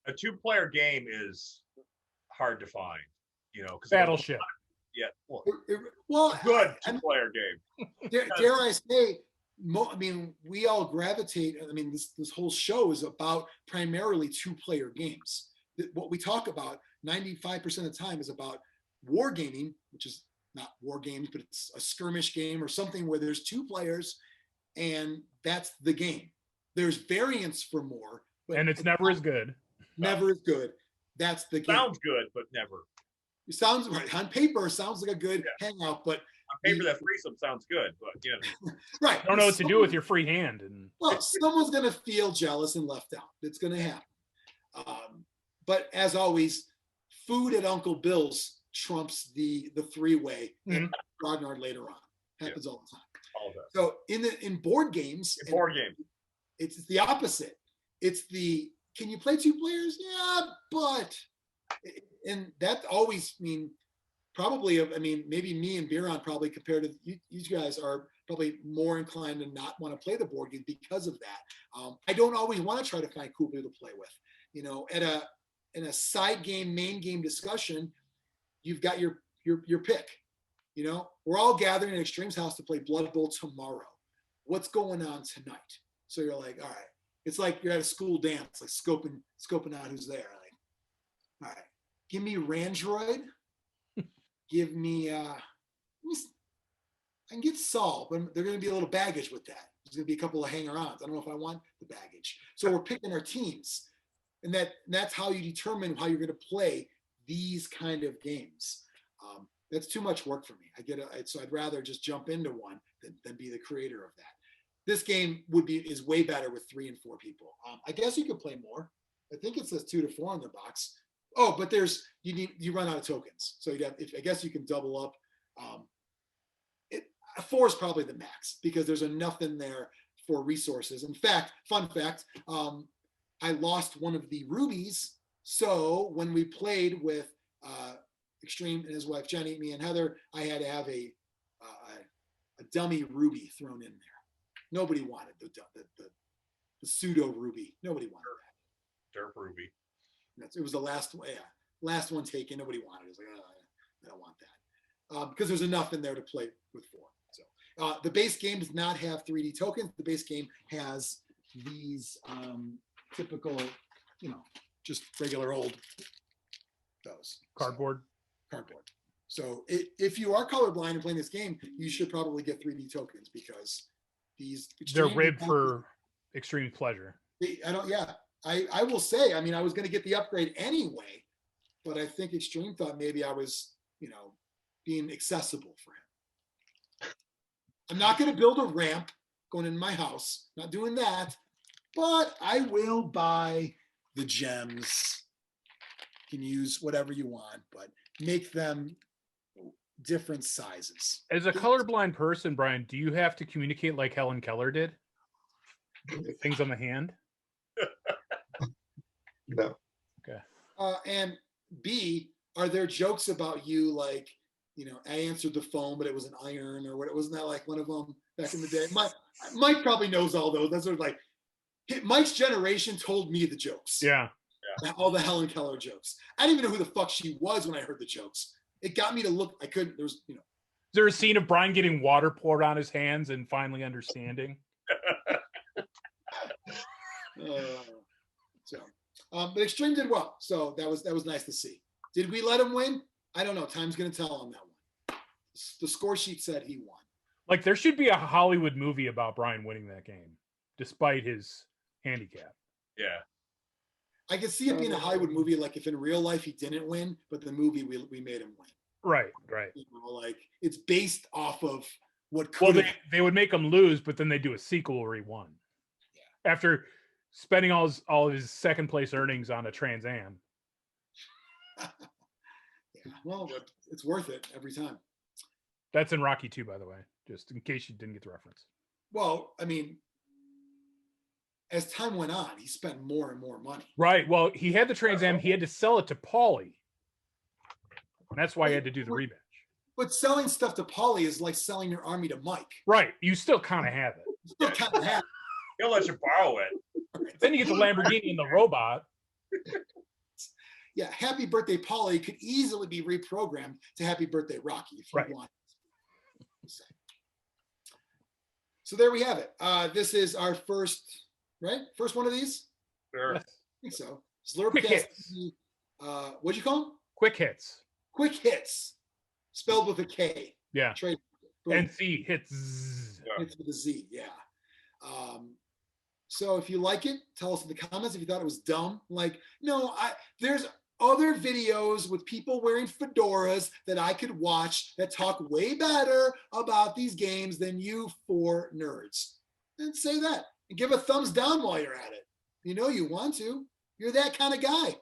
A 2-player game is hard to find, because
Battleship.
Yeah,
well,
good 2-player game.
Dare I say, I mean, we all gravitate. I mean, this whole show is about primarily 2-player games. What we talk about 95% of the time is about wargaming, which is not war games, but it's a skirmish game or something where there's 2 players, and that's the game. There's variants for more, but
and it's never as good.
Never as good. That's the game.
Sounds good, but never.
It sounds right on paper. Sounds like a good hangout, but
on paper that threesome sounds good, but
right.
I don't know what to do with your free hand. And
well, someone's gonna feel jealous and left out. It's gonna happen. But as always, food at Uncle Bill's trumps the 3-way and Grognard later on. Happens all the time.
All of that.
So in board games, it's the opposite. It's can you play 2 players? Yeah, but and that always probably maybe me and Biran probably compared to you guys are probably more inclined to not want to play the board game because of that. I don't always want to try to find cool people to play with. In a side game, main game discussion, you've got your pick. We're all gathering at Xtreme's house to play Blood Bowl tomorrow. What's going on tonight? So you're like, all right. It's like you're at a school dance, like scoping out who's there. Like, all right, give me Randroid. Give me, I can get Saul, but they're going to be a little baggage with that. There's going to be a couple of hanger-ons. I don't know if I want the baggage. So we're picking our teams. And that's how you determine how you're going to play these kind of games. That's too much work for me. So I'd rather just jump into one than be the creator of that. This game is way better with 3 and 4 people. I guess you could play more. I think it says 2 to 4 in the box. Oh, but you run out of tokens. So I guess you can double up. 4 is probably the max because there's enough in there for resources. In fact, fun fact, I lost one of the rubies. So when we played with Xtreme and his wife Jenny, me and Heather, I had to have a dummy ruby thrown in there. Nobody wanted the pseudo ruby. Nobody wanted that.
Derp ruby.
It was the last one taken. Nobody wanted it. It was like, I don't want that because there's enough in there to play with 4. So the base game does not have 3D tokens. The base game has these typical, just regular old
cardboard.
So if you are colorblind and playing this game, you should probably get 3D tokens because
they're ribbed for extreme pleasure.
I will say, I was going to get the upgrade anyway, but I think Xtreme thought maybe I was, being accessible for him. I'm not going to build a ramp going in my house, not doing that, but I will buy the gems. You can use whatever you want, but make them different sizes.
As a colorblind person, Brian, do you have to communicate like Helen Keller did? Things on the hand?
No.
Okay.
And B, are there jokes about you like, I answered the phone, but it was an iron or what? Wasn't that like one of them back in the day? Mike probably knows all those. That's sort of like Mike's generation told me the jokes.
Yeah.
All the Helen Keller jokes. I didn't even know who the fuck she was when I heard the jokes. It got me to look. I couldn't. There was,
Is there a scene of Brian getting water poured on his hands and finally understanding?
But Xtreme did well, so that was nice to see. Did we let him win? I don't know. Time's going to tell on that one. The score sheet said he won.
Like there should be a Hollywood movie about Brian winning that game, despite his handicap.
Yeah.
I could see it being a Hollywood movie, like if in real life he didn't win, but the movie we made him win.
Right.
You know, like it's based off of what could.
Well, they would make him lose, but then they do a sequel where he won. Yeah. After spending all of his second place earnings on a Trans Am.
Yeah, well, it's worth it every time.
That's in Rocky 2, by the way, just in case you didn't get the reference.
Well, I mean, as time went on, he spent more and more money.
Right. Well, he had the Trans Am. He had to sell it to Paulie. And that's why he had to do the rematch.
But selling stuff to Paulie is like selling your army to Mike.
Right. You still kind of have it.
You still kind of have it.
He'll let you borrow it.
Then you get the Lamborghini and the robot.
Yeah, Happy Birthday Paulie could easily be reprogrammed to Happy Birthday Rocky if you want. So there we have it. This is our first one of these?
Sure.
I think so. Zlurpcast TV. What'd you call them?
KwikHitz.
KwikHitz. Spelled with a K.
Yeah.
Trade.
And C hits.
Hits with a Z, yeah. So if you like it, tell us in the comments if you thought it was dumb. Like, no, there's other videos with people wearing fedoras that I could watch that talk way better about these games than you four nerds. And say that. And give a thumbs down while you're at it. You know you want to. You're that kind of guy.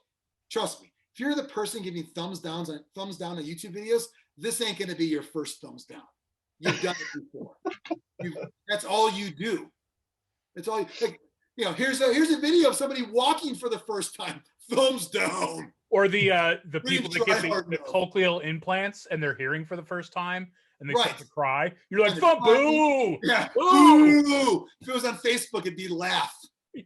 Trust me. If you're the person giving thumbs down on YouTube videos, this ain't going to be your first thumbs down. You've done it before. That's all you do. It's all here's a video of somebody walking for the first time. Thumbs down.
Or the people that get the cochlear implants and they're hearing for the first time and they start to cry. You're like, boo!
Yeah.
Boo!
If it was on Facebook, it'd be laugh.
Yeah.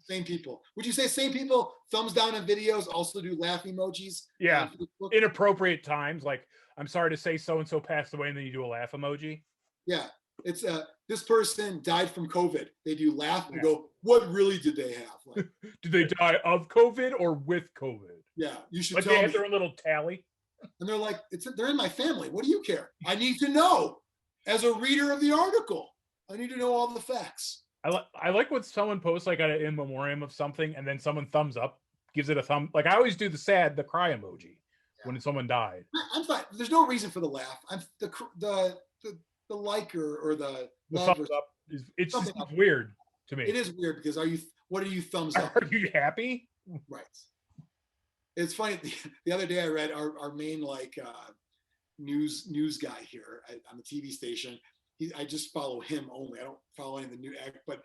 Same people. Would you say same people? Thumbs down on videos also do laugh emojis?
Yeah. Inappropriate times, like I'm sorry to say so and so passed away, and then you do a laugh emoji.
Yeah. It's this person died from COVID. They do laugh and go, what really did they have? Like,
did they die of COVID or with COVID?
Yeah, you should
like
tell
they
me.
have their own little tally.
And they're like, they're in my family. What do you care? I need to know. As a reader of the article, I need to know all the facts.
I like when someone posts like an in memoriam of something and then someone thumbs up, gives it a thumb. Like I always do the cry emoji when someone died.
I'm fine. There's no reason for the laugh. I'm the like or the love
thumbs up. It's just weird to me.
It is weird because what are you thumbs up?
Are you happy?
Right. It's funny. The other day I read our main news guy here on the TV station. I just follow him only. I don't follow any of the new act, but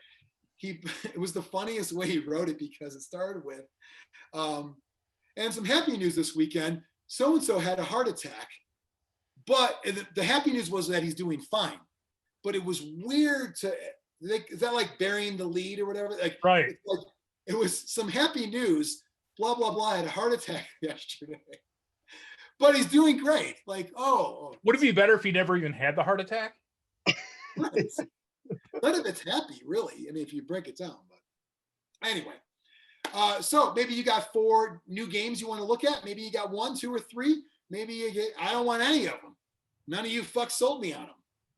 it was the funniest way he wrote it because it started with, and some happy news this weekend. So-and-so had a heart attack, but the happy news was that he's doing fine. But it was weird is that like burying the lead or whatever? Like,
right.
It was some happy news, blah, blah, blah, had a heart attack yesterday. But he's doing great. Like,
would it be better if he never even had the heart attack?
Right. None of it's happy, really. I mean, if you break it down. But anyway, so maybe you got 4 new games you want to look at. Maybe you got 1, 2, or 3. Maybe I don't want any of them. None of you fucks sold me on them.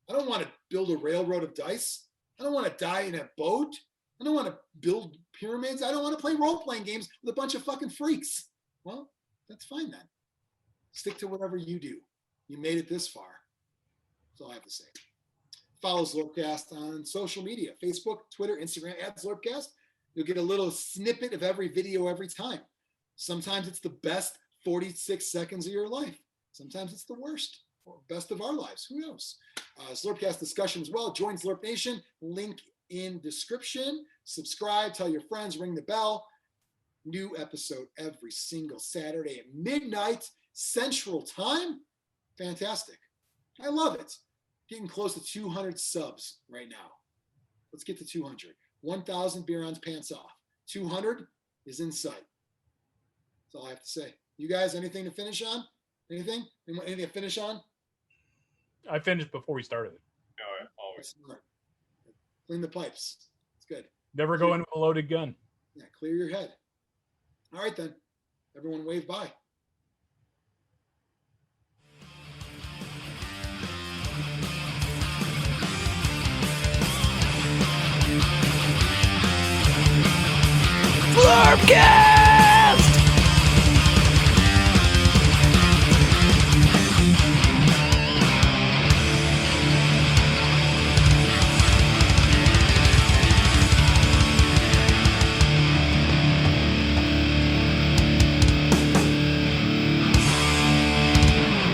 I don't want to build a railroad of dice. I don't want to die in a boat. I don't want to build pyramids. I don't want to play role-playing games with a bunch of fucking freaks. Well, that's fine then. Stick to whatever you do. You made it this far. That's all I have to say. Follow Zlurpcast on social media, Facebook, Twitter, Instagram, @Zlurpcast. You'll get a little snippet of every video every time. Sometimes it's the best 46 seconds of your life. Sometimes it's the worst or best of our lives. Who knows? Zlurpcast discussion as well. Join Zlurp Nation. Link in description. Subscribe. Tell your friends. Ring the bell. New episode every single Saturday at midnight Central Time. Fantastic. I love it. Getting close to 200 subs right now. Let's get to 200. 1,000 Biran's pants off. 200 is in sight. That's all I have to say. You guys, anything to finish on? Anything? Anything to finish on?
I finished before we started.
No, always.
Clean the pipes. It's good.
Never go in with a loaded gun.
Yeah, clear your head. All right, then. Everyone wave bye.
Zlurpcast!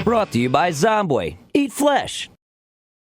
Brought to you by Zomboy. Eat flesh.